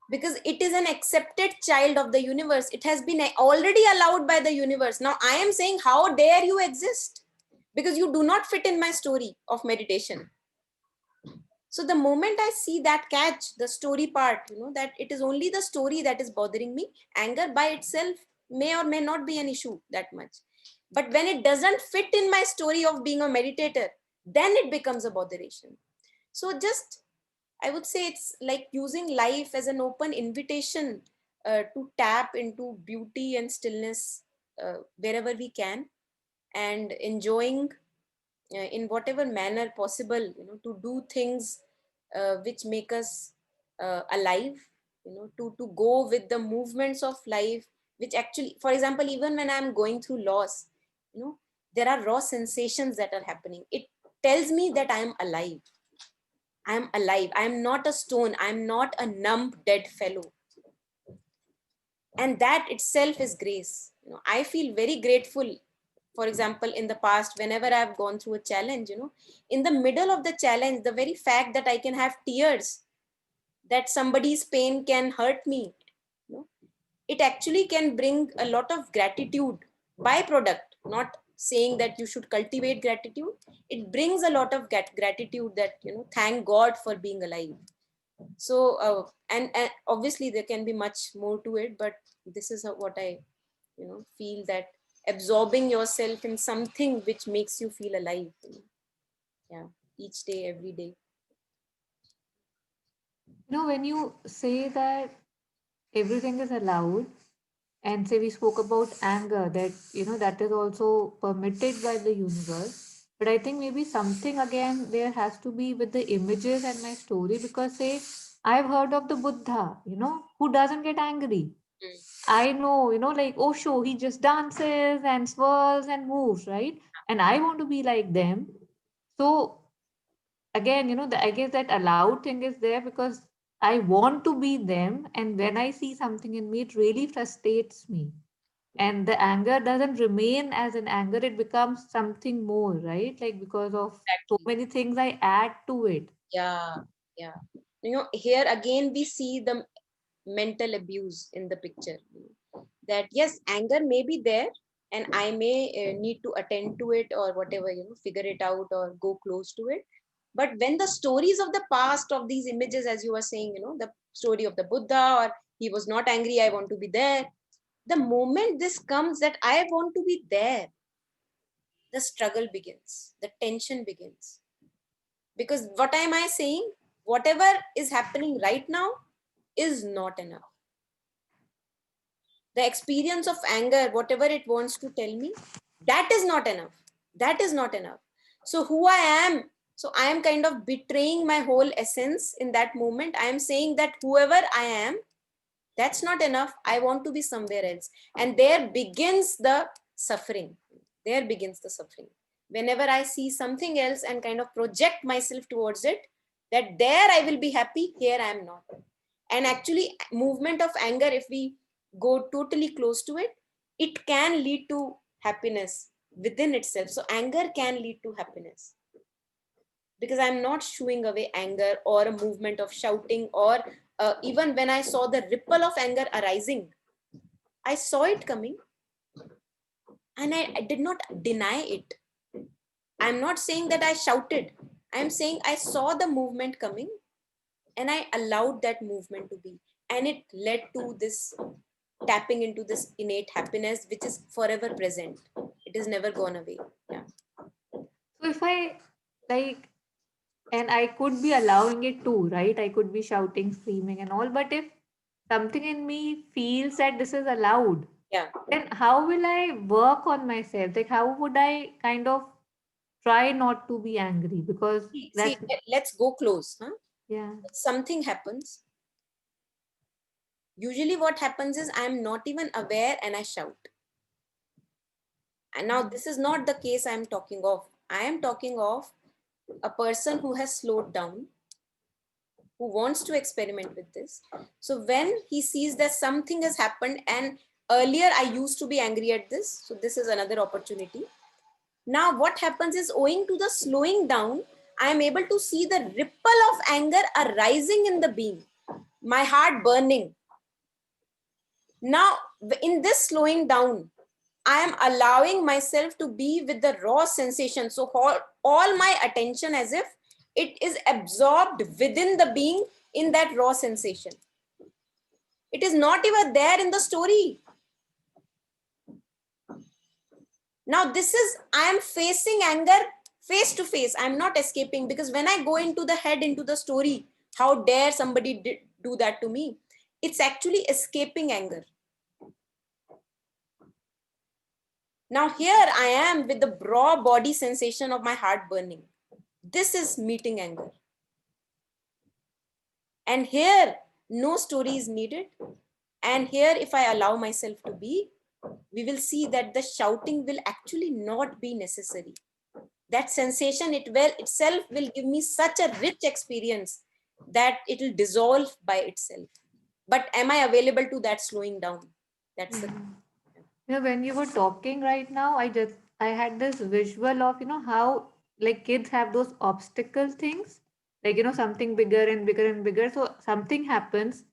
because it is an accepted child of the universe. It has been already allowed by the universe. Now I am saying, how dare you exist, because you do not fit in my story of meditation. So the moment I see that catch, the story part, that it is only the story that is bothering me, anger by itself may or may not be an issue that much. But when it doesn't fit in my story of being a meditator, then it becomes a botheration. So just, I would say, it's like using life as an open invitation to tap into beauty and stillness wherever we can, and enjoying in whatever manner possible, to do things which make us alive, to go with the movements of life, which actually, for example, even when I'm going through loss, there are raw sensations that are happening. It tells me that I'm alive. I'm alive. I'm not a stone. I'm not a numb, dead fellow. And that itself is grace. I feel very grateful. For example, in the past, whenever I've gone through a challenge, in the middle of the challenge, the very fact that I can have tears, that somebody's pain can hurt me, you know, it actually can bring a lot of gratitude, byproduct. Not saying that you should cultivate gratitude. It brings a lot of gratitude, that, thank God for being alive. So and obviously there can be much more to it, but this is what I feel, that absorbing yourself in something which makes you feel alive, yeah, each day, every day. When you say that everything is allowed, and say we spoke about anger, that that is also permitted by the universe, but I think maybe something again there has to be with the images and my story, because say I've heard of the Buddha, who doesn't get angry. I know, like Osho, he just dances and swirls and moves, right? And I want to be like them. So again, I guess that allowed thing is there because I want to be them. And when I see something in me, it really frustrates me. And the anger doesn't remain as an anger, it becomes something more, right? Like because of so Exactly. many things I add to it. Yeah, yeah. Here again we see the mental abuse in the picture, that yes, anger may be there, and I may need to attend to it, or whatever, figure it out or go close to it. But when the stories of the past of these images, as you were saying, the story of the Buddha, or he was not angry, I want to be there, the moment this comes that I want to be there, the struggle begins, the tension begins. Because what am I saying? Whatever is happening right now is not enough. The experience of anger, whatever it wants to tell me, that is not enough. That is not enough. So who I am, so I am kind of betraying my whole essence in that moment. I am saying that whoever I am, that's not enough. I want to be somewhere else. And there begins the suffering. There begins the suffering. Whenever I see something else and kind of project myself towards it, that there I will be happy, here I am not. And actually, movement of anger, if we go totally close to it, it can lead to happiness within itself. So anger can lead to happiness. because I'm not shooing away anger or a movement of shouting, or even when I saw the ripple of anger arising, I saw it coming and I did not deny it. I'm not saying that I shouted. I'm saying I saw the movement coming and I allowed that movement to be. And it led to this tapping into this innate happiness, which is forever present. It is never gone away. Yeah. So if I like, and I could be allowing it too, right? I could be shouting, screaming, and all. But if something in me feels that this is allowed, Yeah. then how will I work on myself? Like, how would I kind of try not to be angry? Because See, that's, let's go close. Huh? yeah. Something happens. Usually, what happens is I'm not even aware and I shout. And now, this is not the case I'm talking of. I am talking of a person who has slowed down, who wants to experiment with this. So when he sees that something has happened, and earlier I used to be angry at this, so this is another opportunity. Now what happens is, owing to the slowing down, I am able to see the ripple of anger arising in the being, my heart burning. Now in this slowing down, I am allowing myself to be with the raw sensation. So all my attention, as if it is absorbed within the being in that raw sensation. It is not even there in the story. Now this is, I am facing anger face to face. I'm not escaping, because when I go into the head, into the story, how dare somebody do that to me? It's actually escaping anger. Now here I am with the raw body sensation of my heart burning. This is meeting anger. And here, no story is needed. And here, if I allow myself to be, we will see that the shouting will actually not be necessary. That sensation itself will give me such a rich experience that it will dissolve by itself. But am I available to that slowing down? That's the You know, when you were talking right now, I had this visual of, how like kids have those obstacle things, like, something bigger and bigger and bigger. So something happens,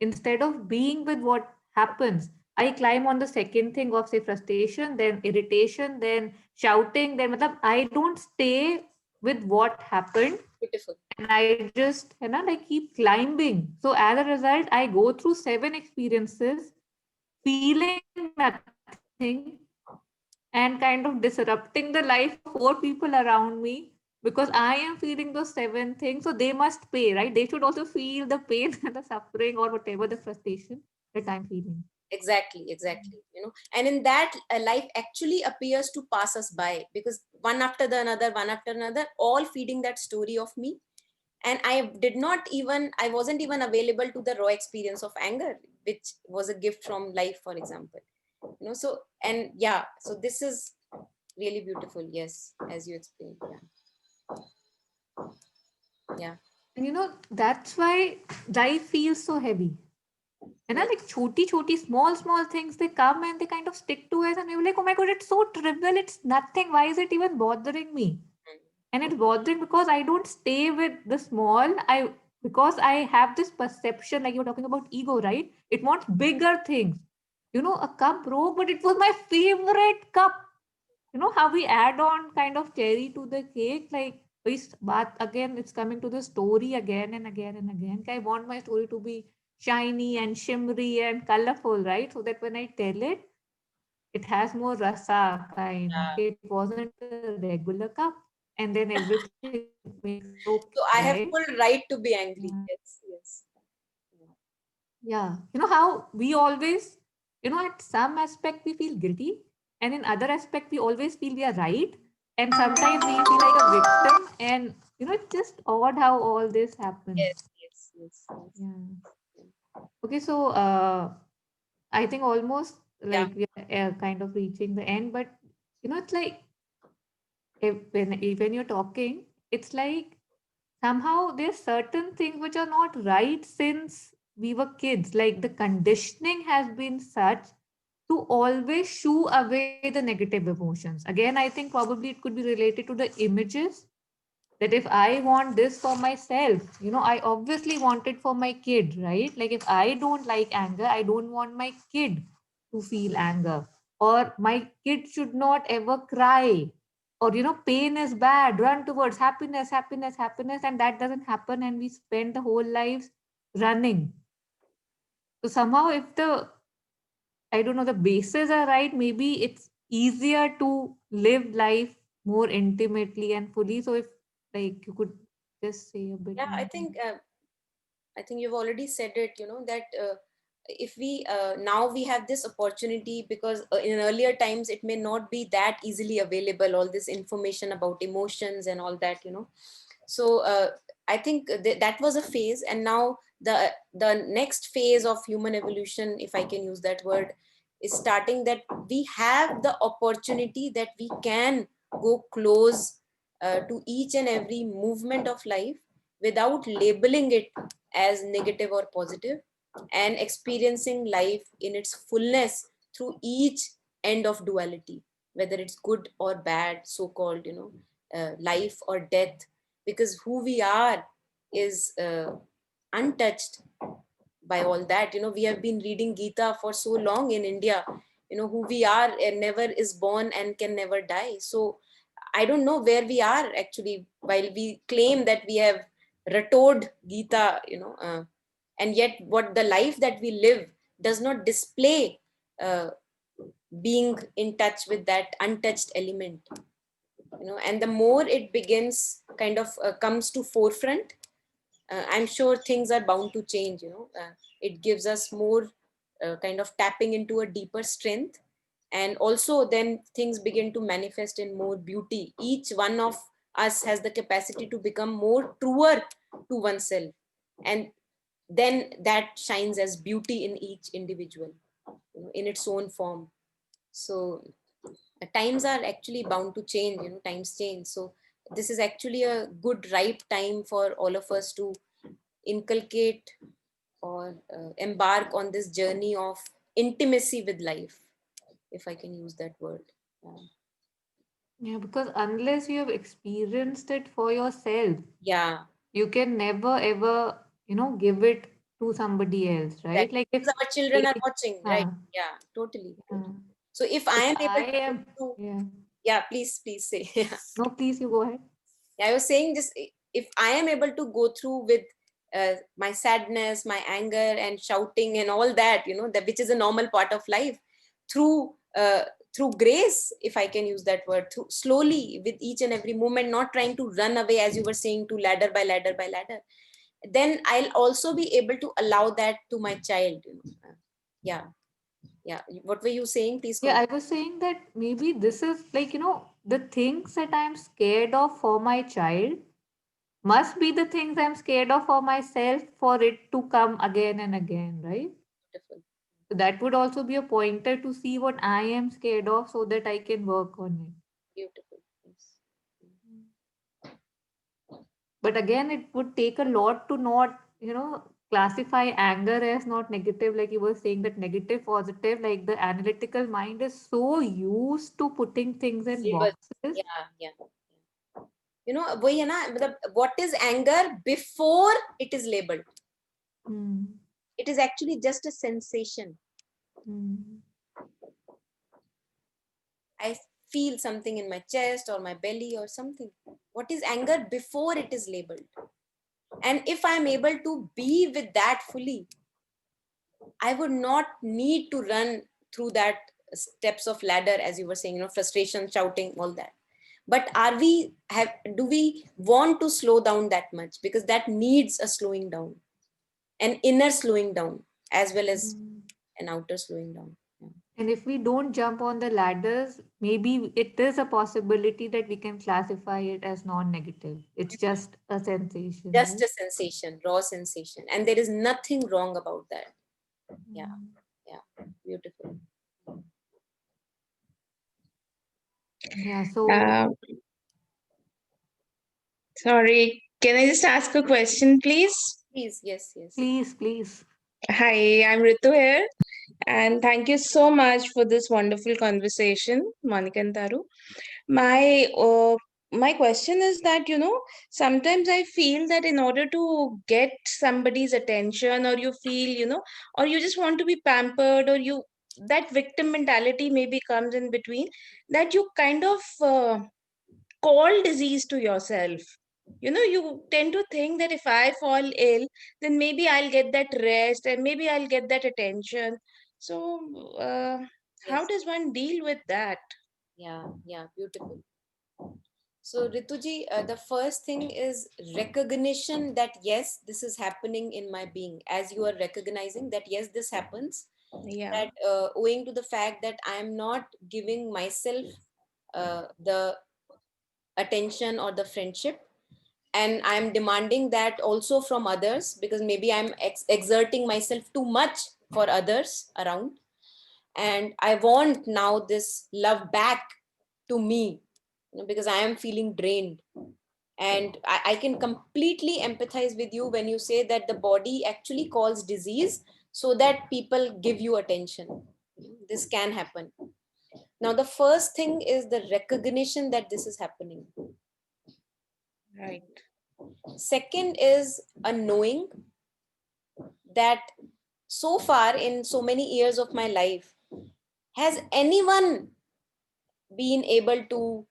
instead of being with what happens, I climb on the second thing of, say, frustration, then irritation, then shouting, then matlab, I don't stay with what happened, beautiful. and I just, like keep climbing. So as a result, I go through 7 experiences, feeling nothing, and kind of disrupting the life of 4 people around me, because I am feeling those 7 things. So they must pay, right? They should also feel the pain and the suffering or whatever the frustration that I'm feeling. Exactly. And in that, life actually appears to pass us by, because one after the another, one after another, all feeding that story of me. And I wasn't even available to the raw experience of anger, which was a gift from life, for example. So, and yeah, so this is really beautiful. Yes, as you explained. Yeah. And that's why life feels so heavy. And I Yes. like choti, small things, they come and they kind of stick to us, and you're like, oh my god, it's so trivial, it's nothing. Why is it even bothering me? And it's bothering because I don't stay with the small. Because I have this perception, like you were talking about ego, right? It wants bigger things. A cup broke, but it was my favorite cup. How we add on kind of cherry to the cake, like but again, it's coming to the story again and again and again. I want my story to be shiny and shimmery and colorful, right? So that when I tell it, it has more rasa kind. Yeah. Okay, it wasn't a regular cup, and then everything makes So I have full right to be angry. Yes, yes. yeah. How we always, at some aspect we feel guilty, and in other aspect we always feel we are right, and sometimes we feel like a victim, and it's just odd how all this happens. Yes. Yeah. Okay, so I think almost Yeah. like we are kind of reaching the end, but it's like when you're talking, it's like somehow there's certain things which are not right since we were kids. Like the conditioning has been such to always shoo away the negative emotions. Again, I think probably it could be related to the images That if I want this for myself, I obviously want it for my kid, right? Like if I don't like anger, I don't want my kid to feel anger. Or my kid should not ever cry. Or, pain is bad, run towards happiness, happiness, happiness. And that doesn't happen. And we spend the whole lives running. So somehow, if I don't know, the bases are right, maybe it's easier to live life more intimately and fully. So if like you could just say a bit Yeah, more. I think you've already said it, that if we now we have this opportunity, because in earlier times it may not be that easily available, all this information about emotions and all that, so I think that was a phase, and now the next phase of human evolution, if I can use that word, is starting, that we have the opportunity that we can go close to each and every movement of life without labeling it as negative or positive, and experiencing life in its fullness through each end of duality, whether it's good or bad, so called, life or death, because who we are is untouched by all that. We have been reading Gita for so long in India. Who we are never is born and can never die. So I don't know where we are actually, while we claim that we have retold Gita, and yet what the life that we live does not display uh, being in touch with that untouched element. And the more it begins, kind of comes to forefront, I'm sure things are bound to change. It gives us more kind of tapping into a deeper strength, and also then things begin to manifest in more beauty. Each one of us has the capacity to become more truer to oneself, and then that shines as beauty in each individual, in its own form. So times are actually bound to change, times change. So this is actually a good ripe time for all of us to inculcate or embark on this journey of intimacy with life, if I can use that word. Yeah, because unless you have experienced it for yourself, Yeah, you can never ever, give it to somebody else, right? exactly. Like if Because our children are like watching, right? uh, Yeah, totally, uh, totally. So if I if am able I to go am through, yeah. yeah, please say. No, please you go ahead. I was saying this, if I am able to go through with my sadness, my anger, and shouting and all that, that which is a normal part of life, through through grace, if I can use that word, through slowly with each and every moment, not trying to run away, as you were saying, to ladder by ladder by ladder, then I'll also be able to allow that to my child. Yeah, yeah. What were you saying? Please Yeah, continue. I was saying that maybe this is like, the things that I'm scared of for my child must be the things I'm scared of for myself for it to come again and again, right? Beautiful, So that would also be a pointer to see what I am scared of so that I can work on beautiful. Yes. it. But again, it would take a lot to not, classify anger as not negative, like you were saying, that negative, positive, like the analytical mind is so used to putting things in Label. boxes. Yeah, yeah. वही है ना, मतलब what is anger before it is labeled? Hmm. It is actually just a sensation. Hmm. I feel something in my chest or my belly or something. What is anger before it is labeled? And if I am able to be with that fully, I would not need to run through that steps of ladder, as you were saying, frustration, shouting, all that. But do we want to slow down that much? Because that needs a slowing down, an inner slowing down, as well as Hmm. an outer slowing down. Yeah. And if we don't jump on the ladders, maybe it is a possibility that we can classify it as non-negative. It's just a sensation, Just right? a sensation, raw sensation, and there is nothing wrong about that. Yeah, Hmm. yeah, beautiful. Yeah, so Uh, Sorry, can I just ask a question, please? Please, yes, yes. please, please. Hi, I'm Ritu here, and thank you so much for this wonderful conversation, Monica and Taru. My my question is that, sometimes I feel that in order to get somebody's attention, or you feel, or you just want to be pampered, or that victim mentality maybe comes in between, that you kind of call disease to yourself. You tend to think that if I fall ill, then maybe I'll get that rest and maybe I'll get that attention. So, how Yes. does one deal with that? Yeah, beautiful. So, Rituji, the first thing is recognition that yes, this is happening in my being. As you are recognizing that yes, this happens, Yeah. that owing to the fact that I am not giving myself the attention or the friendship, and I'm demanding that also from others, because maybe I'm exerting myself too much for others around, and I want now this love back to me, because I am feeling drained. And I can completely empathize with you when you say that the body actually calls disease so that people give you attention. This can happen. Now the first thing is the recognition that this is happening. Right. Second is a knowing that so far in so many years of my life, has anyone been able to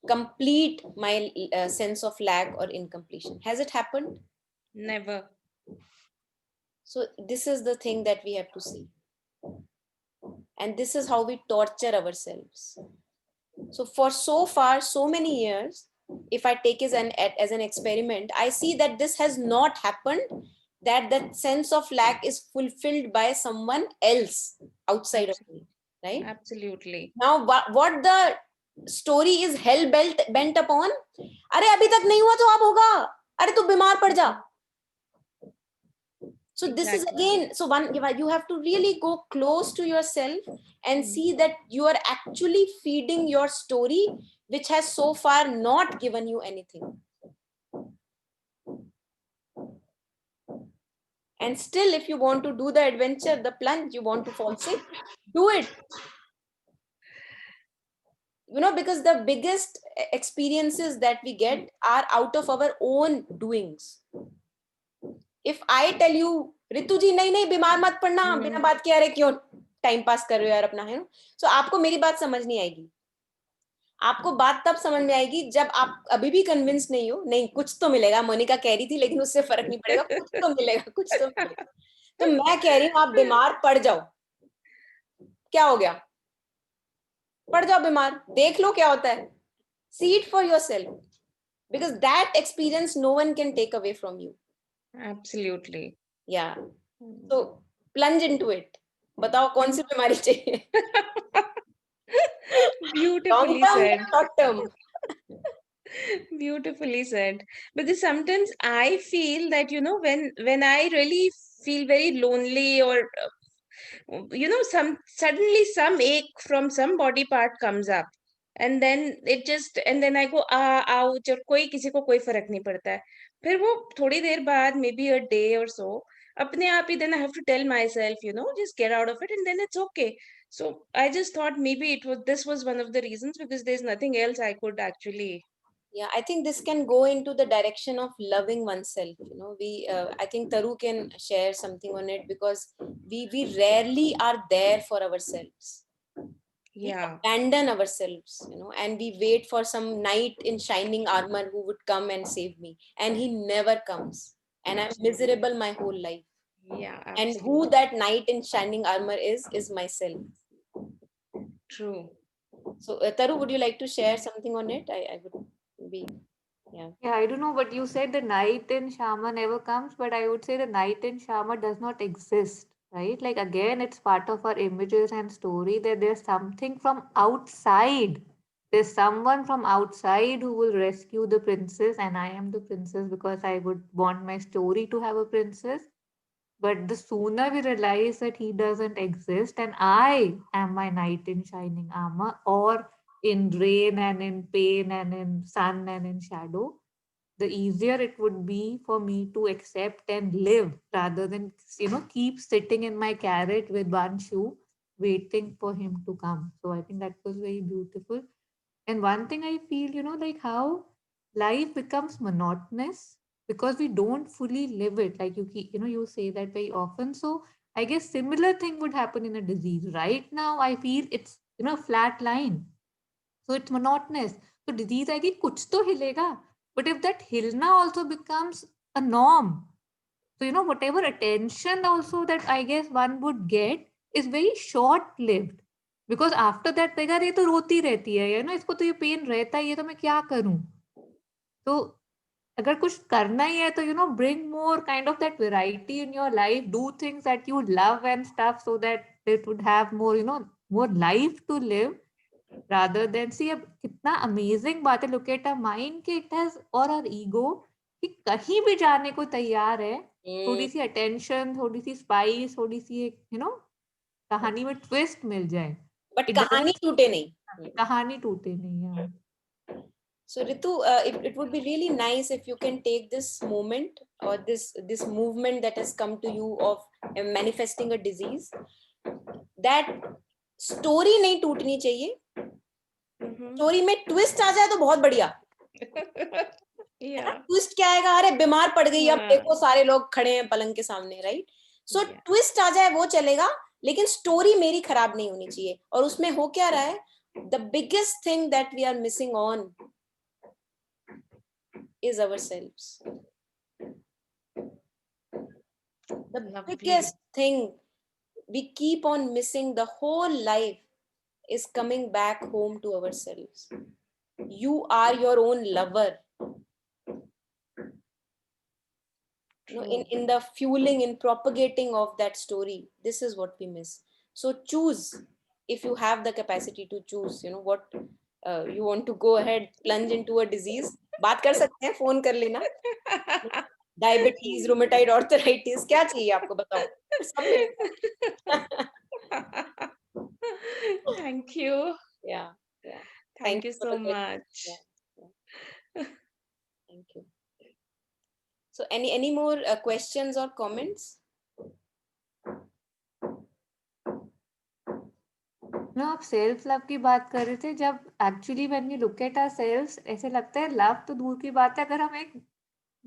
complete my sense of lack or incompletion? Has it happened? Never. So this is the thing that we have to see, and this is how we torture ourselves. So for so far so many years, if I take as an experiment, I see that this has not happened, that that sense of lack is fulfilled by someone else outside of me, right? Absolutely. Now what the story is hell bent upon, अरे अभी तक नहीं हुआ तो अब होगा, अरे तू बीमार पड़ जा. So this is Exactly. again, so one, you have to really go close to yourself and see that you are actually feeding your story, which has so far not given you anything. And still, if you want to do the adventure, the plunge, you want to fall sick, do it. Because the biggest experiences that we get are out of our own doings. If I tell you, Ritu जी नहीं नहीं बीमार मत पड़ना, बिना बात के अरे क्यों टाइम पास कर रहे हो यार अपना, है ना? सो आपको मेरी बात समझ नहीं आएगी. आपको बात तब समझ में आएगी जब आप अभी भी कन्विंस नहीं हो, नहीं कुछ तो मिलेगा, मोनिका कह रही थी लेकिन उससे फर्क नहीं पड़ेगा, कुछ तो मिलेगा, कुछ तो मिलेगा. तो मैं कह रही हूँ आप बीमार पड़ जाओ, क्या हो गया, पड़ जाओ बीमार, देख लो क्या होता है. See it for yourself, because that experience no one can take away from you. Absolutely. Yeah. So plunge into it. बताओ कौन सी बीमारी चाहिए? Beautifully Long term said. या short term? Beautifully said. Because sometimes I feel that, when I really feel very lonely, or some ache from some body part comes up, and then I go ouch, और कोई किसी को कोई फर्क नहीं पड़ता है. फिर वो थोड़ी देर बाद, maybe a day or so, अपने आप ही, then I have to tell myself, just get out of it, and then it's okay. So I just thought maybe this was one of the reasons, because there's nothing else I could actually. Yeah, I think this can go into the direction of loving oneself. I think Taru can share something on it, because we rarely are there for ourselves. We Yeah. abandon ourselves, and we wait for some knight in shining armor who would come and save me, and he never comes, and I'm miserable my whole life. Yeah, And absolutely. who that knight in shining armor is myself. True. So Taru, would you like to share something on it? I would be, yeah. Yeah, I don't know, but you said the knight in Shama never comes, but I would say the knight in Shama does not exist, right? Like, again, it's part of our images and story that there's something from outside. There's someone from outside who will rescue the princess, and I am the princess because I would want my story to have a princess. But the sooner we realize that he doesn't exist and I am my knight in shining armor, or in rain and in pain and in sun and in shadow, the easier it would be for me to accept and live, rather than keep sitting in my carrot with one shoe waiting for him to come. So I think that was very beautiful. And one thing I feel, like how life becomes monotonous because we don't fully live it. Like you say that very often. So I guess similar thing would happen in a disease. Right now, I feel it's flat line. So it's monotonous. So disease आएगी कुछ तो हिलेगा. But if that hilna also becomes a norm, so whatever attention also that I guess one would get is very short lived. Because after that पेगा ये तो रोती रहती है, इसको तो ये पेन रहता ही है, तो मैं क्या करूं? तो अगर कुछ करना ही है तो bring more kind of that variety in your life, do things that you love and stuff, so that it would have more more life to live, rather than see अब कितना अमेजिंग बात है, look at our mind कि it has और our ego कि कहीं भी जाने को तैयार है, थोड़ी सी अटेंशन, थोड़ी सी स्पाइस, थोड़ी सी एक कहानी में ट्विस्ट मिल जाए, बट It कहानी doesn't- टूटे नहीं. कहानी टूटे नहीं है. So Ritu, it would be really nice if you can take this moment or this movement that has come to you of manifesting a disease, that story नहीं टूटनी चाहिए. स्टोरी में ट्विस्ट आ जाए तो बहुत बढ़िया. ट्विस्ट क्या आएगा? अरे बीमार पड़ गई, अब देखो सारे लोग खड़े हैं पलंग के सामने, राइट? सो ट्विस्ट आ जाए वो चलेगा, लेकिन स्टोरी मेरी खराब नहीं होनी चाहिए. और उसमें हो क्या रहा है? The biggest thing that we are missing on is ourselves. The biggest thing we keep on missing the whole life is coming back home to ourselves. You are your own lover. In the fueling, in propagating of that story, this is what we miss. So choose, if you have the capacity to choose, what you want to go ahead, plunge into a disease. बात कर सकते हैं, phone कर लेना. Diabetes, rheumatoid arthritis, क्या चाहिए आपको, बताओ, सब मिलेगा. Thank you. Yeah. Thank you for so the question. much. Yeah. Thank you. So any more questions or comments? आप सेल्फ लव की बात कर रहे थे, जब actually when we look at ourselves, ऐसे लगता है लव तो दूर की बात है, अगर हम एक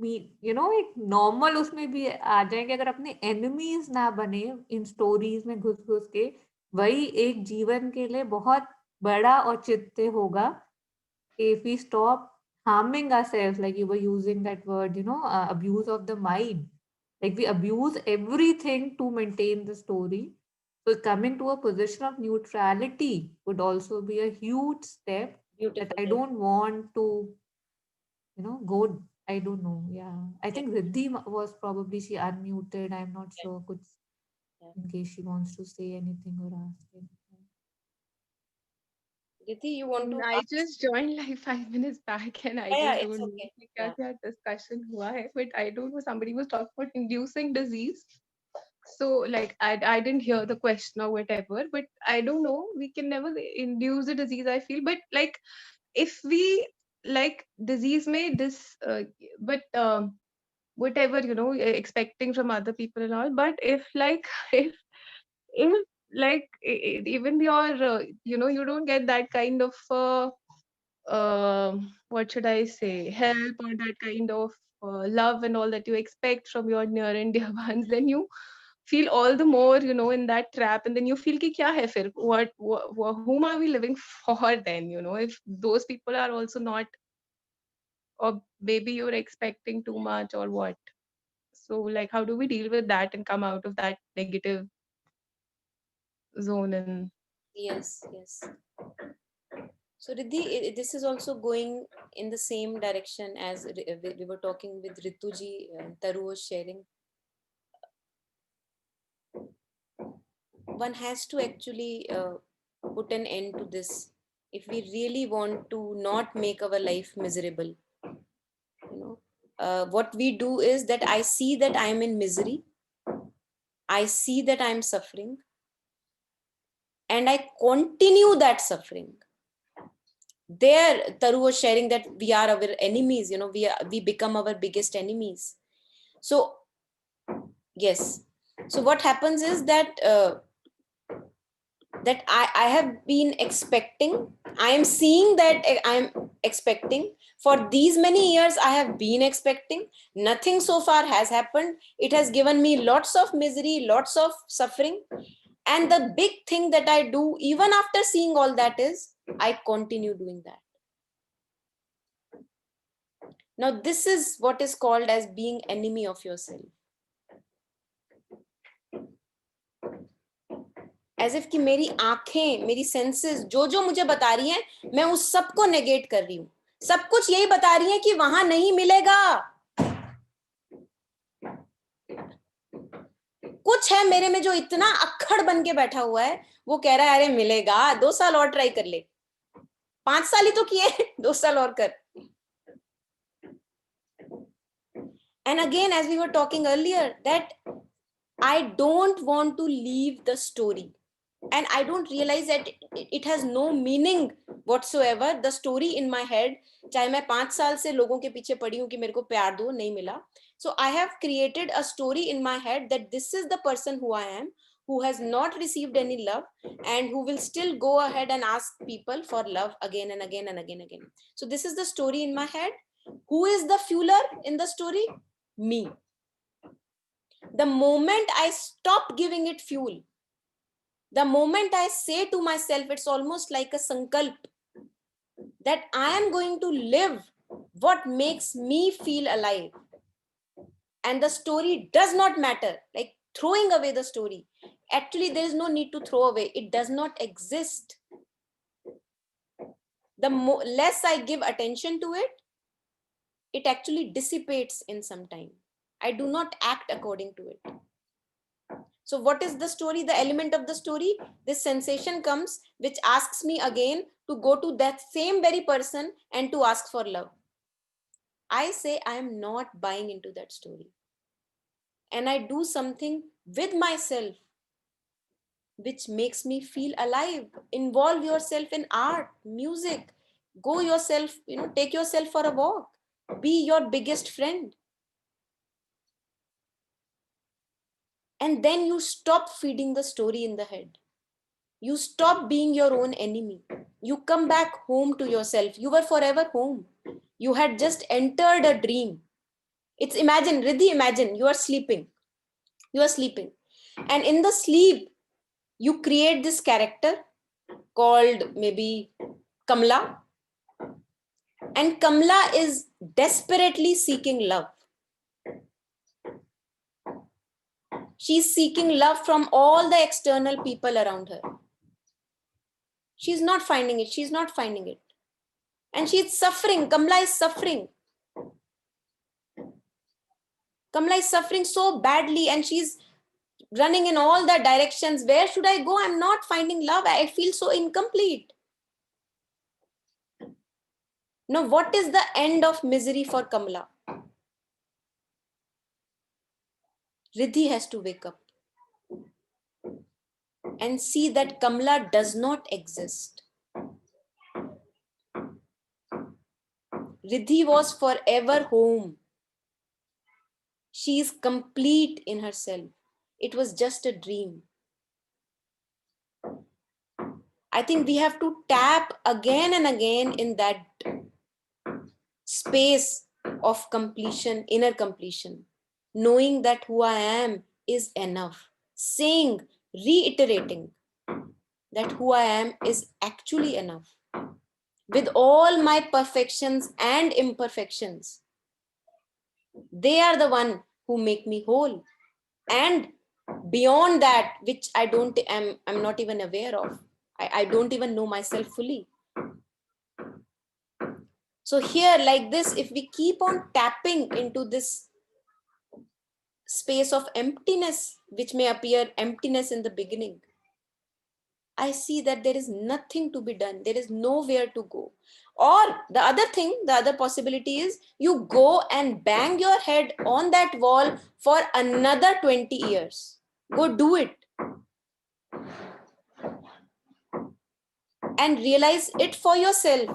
एक नॉर्मल उसमें भी आ जाएंगे, अगर अपने एनिमीज ना बने इन स्टोरीज में घुस घुस के, वही एक जीवन के लिए बहुत बड़ा औचित्य होगा. If we stop harming ourselves, like you were using that word, abuse of the mind, like we abuse everything to maintain the story. So coming to a position of neutrality would also be a huge step. Beautiful. That I don't want to, go. I don't know. Yeah, I think Riddhi was probably, she unmuted. I'm not sure. Could, in case she wants to say anything or ask anything. Riddhi, you want to? I just joined like 5 minutes back, and I Yeah, just it's don't okay. know क्या क्या discussion हुआ है, but I don't know. Somebody was talking about inducing disease. So like I didn't hear the question or whatever, but I don't know. We can never induce a disease, I feel. But like if we like disease may this, but whatever expecting from other people and all. But if like if like even your you don't get that kind of what should I say, help, or that kind of love and all that you expect from your near and dear ones, then you feel all the more in that trap, and then you feel ki kya hai fir, whom are we living for then, if those people are also not, or maybe you're expecting too much or what. So like how do we deal with that and come out of that negative zone? And Yes. So Riddhi, this is also going in the same direction as we were talking with Rituji, Taru was sharing. One has to actually put an end to this if we really want to not make our life miserable. What we do is that I see that I am in misery, I see that I am suffering, and I continue that suffering. There, Taru was sharing that we are our enemies, we become our biggest enemies. So yes, so what happens is that that I have been expecting, I am seeing that expecting. For these many years, I have been expecting. Nothing so far has happened. It has given me lots of misery, lots of suffering. And the big thing that I do, even after seeing all that, is I continue doing that. Now, this is what is called as being enemy of yourself. As if कि मेरी आंखें, मेरी senses जो जो मुझे बता रही हैं, मैं उस सब को नेगेट कर रही हूं. सब कुछ यही बता रही है कि वहां नहीं मिलेगा. कुछ है मेरे में जो इतना अक्खड़ बन के बैठा हुआ है, वो कह रहा है अरे मिलेगा, 2 साल और ट्राई कर ले. 5 साल ही तो किए, 2 साल और कर. And again, as we were talking earlier, that I don't want to leave the story. And I don't realize that it has no meaning whatsoever. The story in my head, चाहे मैं 5 साल से लोगों के पीछे पड़ी हूँ कि मेरे को प्यार दो, नहीं मिला. So I have created a story in my head that this is the person who I am, who has not received any love and who will still go ahead and ask people for love again and again and again and again. So this is the story in my head. Who is the fueler in the story? Me. The moment I stop giving it fuel, the moment I say to myself, it's almost like a sankalp, that I am going to live what makes me feel alive. And the story does not matter, like throwing away the story. Actually, there is no need to throw away. It does not exist. The less I give attention to it, it actually dissipates in some time. I do not act according to it. So what is the story? The element of the story, this sensation comes which asks me again to go to that same very person and to ask for love. I say I am not buying into that story. And I do something with myself which makes me feel alive. Involve yourself in art, music. Go yourself, take yourself for a walk. Be your biggest friend. And then you stop feeding the story in the head. You stop being your own enemy. You come back home to yourself. You were forever home. You had just entered a dream. It's imagine, Riddhi, imagine you are sleeping. You are sleeping. And in the sleep, you create this character called maybe Kamla. And Kamla is desperately seeking love. She's seeking love from all the external people around her. She's not finding it. She's not finding it. And she's suffering. Kamla is suffering. Kamla is suffering so badly and she's running in all the directions. Where should I go? I'm not finding love. I feel so incomplete. Now, what is the end of misery for Kamla? Riddhi has to wake up and see that Kamla does not exist. Riddhi was forever home. She is complete in herself. It was just a dream. I think we have to tap again and again in that space of completion, inner completion, knowing that who I am is enough, saying, reiterating that who I am is actually enough. With all my perfections and imperfections, they are the one who make me whole. And beyond that, which I'm not even aware of. I don't even know myself fully. So here, like this, if we keep on tapping into this space of emptiness, which may appear emptiness in the beginning, I see that there is nothing to be done. There is nowhere to go. Or the other thing, the other possibility is you go and bang your head on that wall for another 20 years. Go do it. And realize it for yourself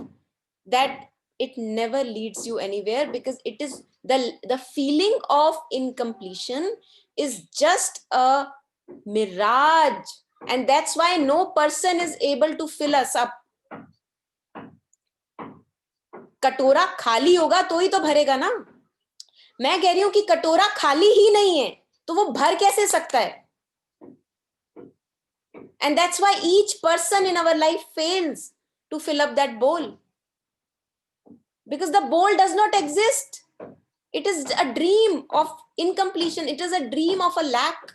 that it never leads you anywhere, because it is the feeling of incompletion is just a mirage. And that's why no person is able to fill us up. कटोरा खाली होगा तो ही तो भरेगा ना. मैं कह रही हूं कि कटोरा खाली ही नहीं है तो वो भर कैसे सकता है. And that's why each person in our life fails to fill up that bowl. Because the bowl does not exist. It is a dream of incompletion. It is a dream of a lack.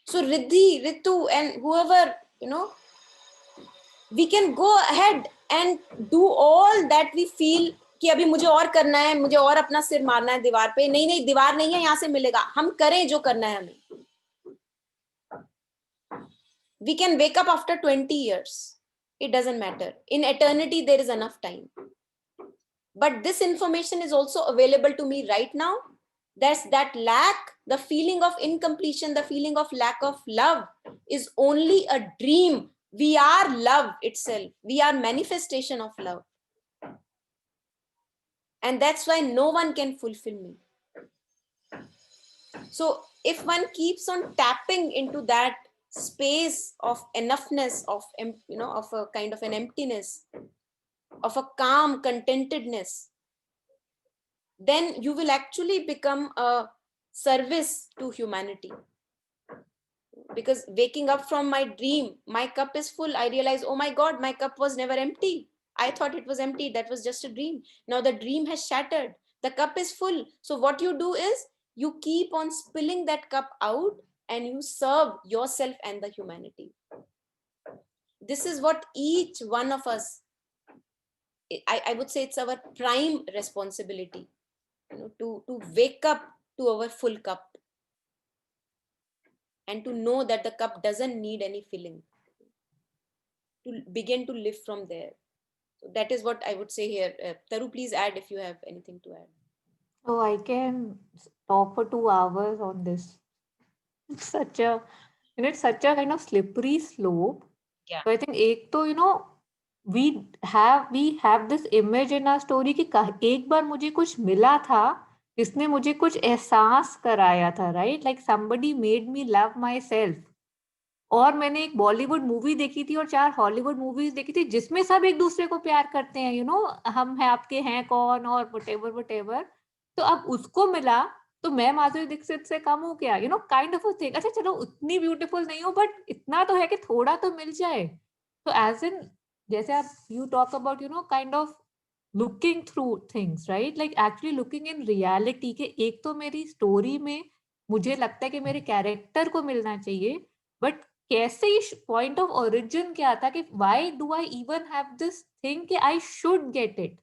So Riddhi, Ritu, and whoever, we can go ahead and do all that we feel कि अभी मुझे और करना है, मुझे और अपना सिर मारना है दीवार पे. नहीं नहीं, दीवार नहीं है, यहां से मिलेगा. हम करें जो करना है हमें. We can wake up after 20 years. It doesn't matter. In eternity, there is enough time. But this information is also available to me right now. That's that lack, the feeling of incompletion, the feeling of lack of love is only a dream. We are love itself. We are manifestation of love. And that's why no one can fulfill me. So if one keeps on tapping into that space of enoughness, of of a kind of an emptiness, of a calm contentedness, then you will actually become a service to humanity. Because waking up from my dream, my cup is full. I realize, oh my God, my cup was never empty. I thought it was empty. That was just a dream. Now the dream has shattered. The cup is full. So what you do is you keep on spilling that cup out and you serve yourself and the humanity. This is what each one of us, I would say it's our prime responsibility, to wake up to our full cup and to know that the cup doesn't need any filling, to begin to live from there. So that is what I would say here. Taru, please add if you have anything to add. Oh, I can talk for 2 hours on this. It's such a, it's such a kind of slippery slope. Yeah. So I think एक तो we have this image in our story कि एक बार मुझे कुछ मिला था जिसने मुझे कुछ एहसास कराया था, right? Like somebody made me love myself. और मैंने एक बॉलीवुड मूवी देखी थी और 4 हॉलीवुड मूवीज देखी थी जिसमें सब एक दूसरे को प्यार करते हैं, हम है आपके हैं कौन और whatever. तो अब उसको मिला तो मैं माधुरी दीक्षित से कम हूँ क्या, काइंड ऑफ अ थिंग. अच्छा चलो उतनी ब्यूटीफुल नहीं हूँ बट इतना तो है कि थोड़ा तो मिल जाए. तो एज इन जैसे आप you talk about kind of looking through things, right? Like actually looking in reality के एक तो मेरी स्टोरी में मुझे लगता है कि मेरे कैरेक्टर को मिलना चाहिए, बट कैसे पॉइंट ऑफ ओरिजिन क्या था कि why do I even have this thing कि आई शुड गेट इट.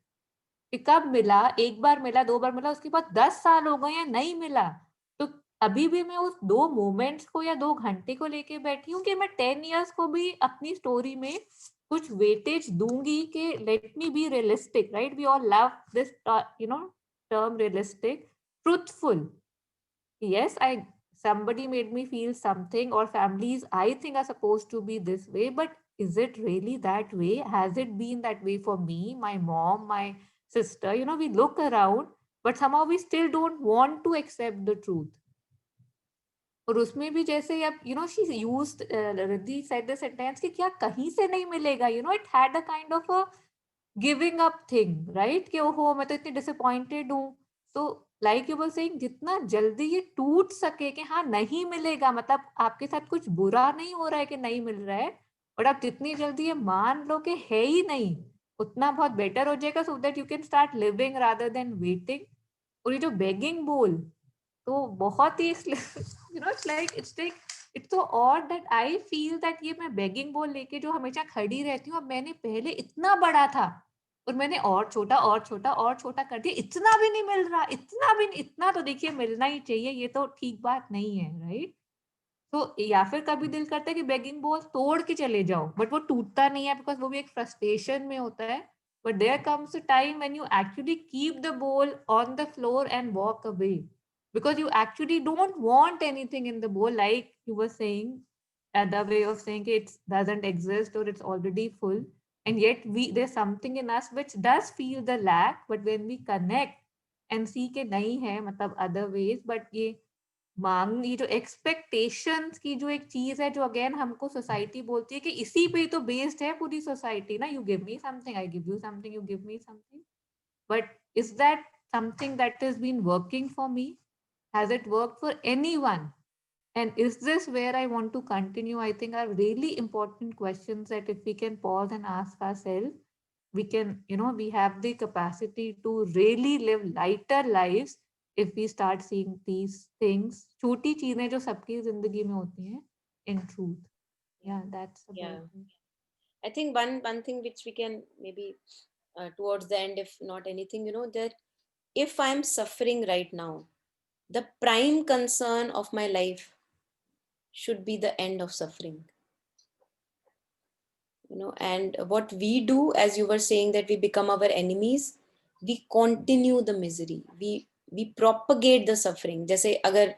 कब मिला, एक बार मिला, 2 बार मिला, उसके बाद 10 साल हो गए या नहीं मिला, तो अभी भी मैं उस 2 मोमेंट्स को या 2 घंटे को लेके बैठी हूँ कि मैं 10 इयर्स को भी अपनी स्टोरी में कुछ वेटेज दूंगी कि let me be realistic, right? We all love this term realistic, truthful. Yes, somebody made me feel something, or families I think are supposed to be this way, but is it really that way? Has it been that way for me, my mom, my sister? We look around but somehow we still don't want to accept the truth. और उसमें भी जैसे अब she used Riddhi said the sentence कि क्या कहीं से नहीं मिलेगा, it had a kind of a giving up thing, right? कि ओहो मैं तो इतनी disappointed हूँ. तो लाइक यू वर सेइंग जितना जल्दी ये टूट सके कि हाँ नहीं मिलेगा, मतलब आपके साथ कुछ बुरा नहीं हो रहा है कि नहीं मिल रहा है, और आप जितनी जल्दी ये मान लो कि है ही नहीं, उतना बहुत बेटर हो जाएगा, so that you can start living rather than waiting. और ये जो बेगिंग बोल तो बहुत ही it's so odd that I feel that ये मैं बेगिंग बोल लेके जो हमेशा खड़ी रहती हूँ, अब मैंने पहले इतना बड़ा था और मैंने और छोटा और छोटा और छोटा कर दिया, इतना भी नहीं मिल रहा, इतना भी नहीं, इतना तो देखिए मिलना ही चाहिए, ये तो ठीक बात नहीं है, राइट? तो या फिर कभी दिल करता है कि बेगिंग बोल तोड़ के चले जाओ, बट वो टूटता नहीं है बिकॉज वो भी एक फ्रस्ट्रेशन में होता है. But there comes a time when you actually keep the bowl on the floor and walk away because you actually don't want anything in the bowl, like you were saying, other way of saying it doesn't exist or it's already full, and yet there's something in us which does feel the lack, but when we connect and see ke nahi hai, matlab other ways, but ye मांग, ये जो expectations की जो एक चीज है, जो again हमको सोसाइटी बोलती है कि इसी पे ही तो बेस्ड है पूरी सोसाइटी ना, you give me something, I give you something, you give me something, but is that something that has been working for me? Has it worked for anyone? And is this where I want to continue? I think are really important questions that if we can pause and ask ourselves, we can, we have the capacity to really live lighter lives if we start seeing these things, छोटी चीजें जो सबकी जिंदगी में होती हैं, in truth. Yeah, that's Yeah. about it. I think one thing which we can maybe towards the end, if not anything, that if I'm suffering right now, the prime concern of my life should be the end of suffering. And what we do, as you were saying, that we become our enemies, we continue the misery, we propagate the suffering. Jaise agar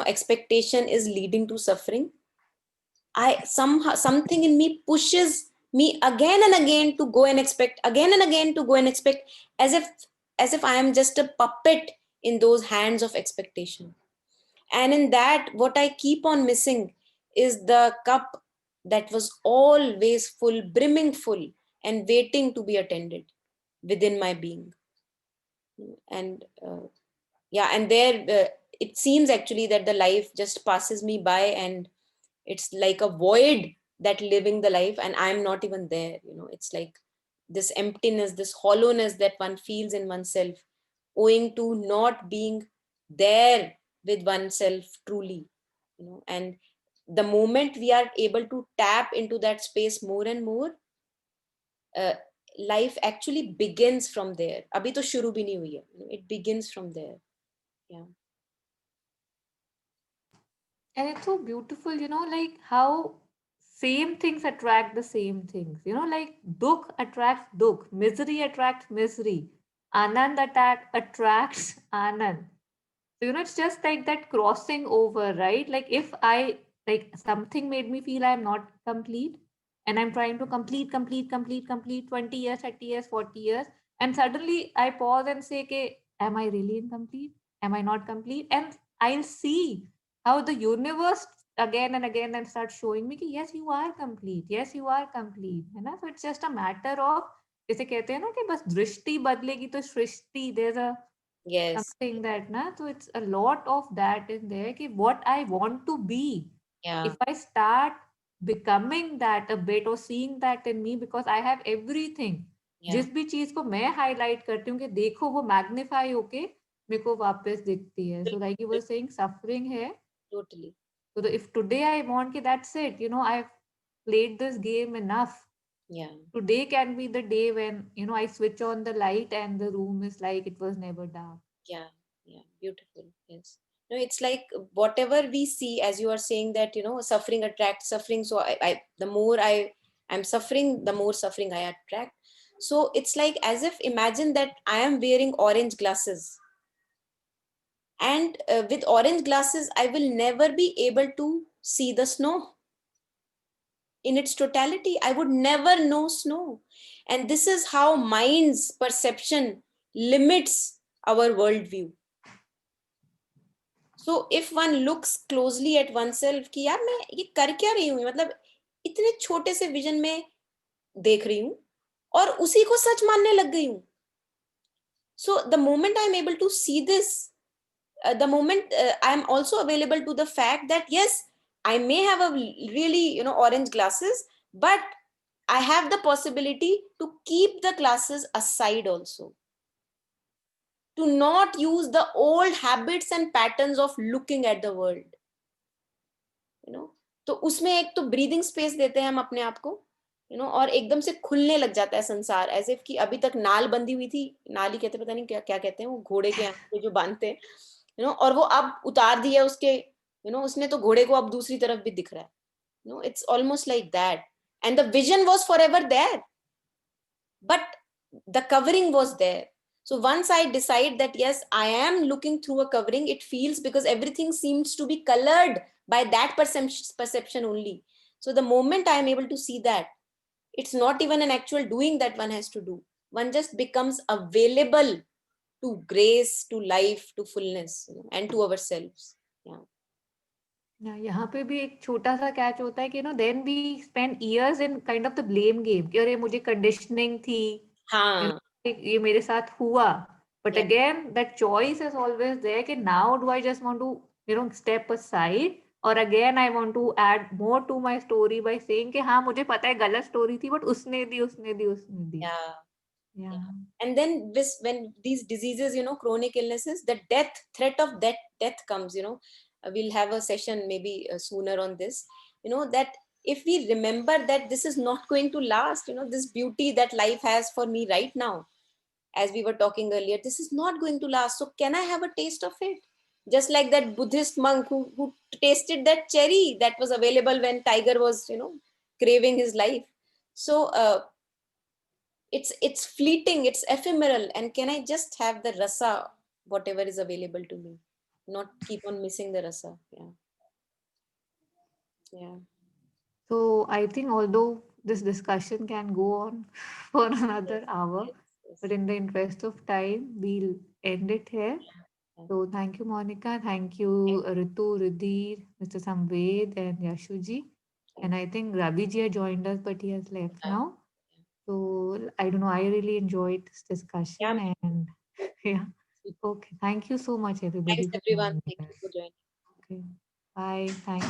expectation is leading to suffering, something in me pushes me again and again to go and expect, again and again to go and expect, as if I am just a puppet in those hands of expectation. And in that, what I keep on missing is the cup that was always full, brimming full, and waiting to be attended within my being. And yeah, and there it seems actually that the life just passes me by, and it's like a void that living the life, and I'm not even there. It's like this emptiness, this hollowness that one feels in oneself, owing to not being there with oneself truly. And the moment we are able to tap into that space more and more, uh, life actually begins from there. Abhi to shuru bhi nahi hui hai. It begins from there. Yeah. And it's so beautiful, like how same things attract the same things. Like dukh attracts dukh, misery attracts misery, anand attracts anand. So, it's just like that crossing over, right? Like if I, like something made me feel I'm not complete, and I'm trying to complete 20 years, 30 years, 40 years. And suddenly I pause and say, okay, am I really incomplete? Am I not complete? And I'll see how the universe again and again and start showing me कि yes, you are complete. Yes, you are complete. है ना? So it's just a matter of, जैसे कहते हैं ना कि बस दृष्टि बदलेगी तो सृष्टि, there's a Yes. something that na, so it's a lot of that in there कि what I want to be, Yeah. if I start becoming that a bit or seeing that in me, because I have everything. Yeah. जिस भी चीज को मैं highlight करती हूँ कि देखो वो मैग्नीफाई होके मेरे को वापस दिखती है. So like you were saying, suffering है. Totally. So if today I want कि that's it, I've played this game enough. Yeah. Today can be the day when I switch on the light and the room is like it was never dark. Yeah. Yeah. Beautiful. Yes. No, it's like whatever we see, as you are saying that suffering attracts suffering. So the more I'm suffering, the more suffering I attract. So it's like as if imagine that I am wearing orange glasses, and with orange glasses I will never be able to see the snow in its totality. I would never know snow. And this is how mind's perception limits our worldview. So if one looks closely at oneself कि यार मैं ये कर क्या रही हूँ, मतलब इतने छोटे से विजन में देख रही हूँ और उसी को सच मानने लग गई हूँ. So the moment I'm able to see this, the moment I'm also available to the fact that yes, I may have a really orange glasses, but I have the possibility to keep the glasses aside also, to not use the old habits and patterns of looking at the world. तो उसमें एक तो breathing space देते हैं हम अपने आप को, और एकदम से खुलने लग जाता है संसार, एज इफ कि अभी तक नाल बंधी हुई थी, नाल ही कहते, पता नहीं क्या क्या कहते हैं वो घोड़े के आंख पे जो बांधते हैं, और वो अब उतार दिया उसके, उसने तो घोड़े को अब दूसरी तरफ भी दिख रहा है. It's almost like that, and the vision was forever there, but the covering was there. So once I decide that yes, I am looking through a covering, it feels, because everything seems to be colored by that perception only. So the moment I am able to see that, it's not even an actual doing that one has to do. One just becomes available to grace, to life, to fullness, and to ourselves. Yeah. यहाँ पे भी एक छोटा सा catch होता है कि then we spend years in kind of the blame game कि अरे मुझे कंडीशनिंग थी, हाँ, ये मेरे साथ हुआ, but yeah, again that choice is always there कि now do I just want to step aside, और again I want to add more to my story by saying कि हाँ मुझे पता है गलत स्टोरी थी, बट उसने दी yeah. या And then this, when these diseases, chronic illnesses, the threat of death comes. We'll have a session maybe sooner on this. That if we remember that this is not going to last, this beauty that life has for me right now, as we were talking earlier, this is not going to last. So can I have a taste of it? Just like that Buddhist monk who tasted that cherry that was available when tiger was, craving his life. So it's fleeting, it's ephemeral, and can I just have the rasa, whatever is available to me, not keep on missing the rasa. Yeah, yeah. So I think although this discussion can go on for another Yes, hour, yes, yes. but in the interest of time, we'll end it here. Yeah. So thank you, Monica. Thank you, Thank Ritu, Ridhir, Mr. Samved, and Yashuji. you. And I think Ravi ji had joined us, but he has left Yeah, now. So I don't know. I really enjoyed this yeah, discussion, and yeah. Okay. Thank you so much, everybody, thanks for everyone, joining thank you us. for joining. Okay. Bye. Thanks.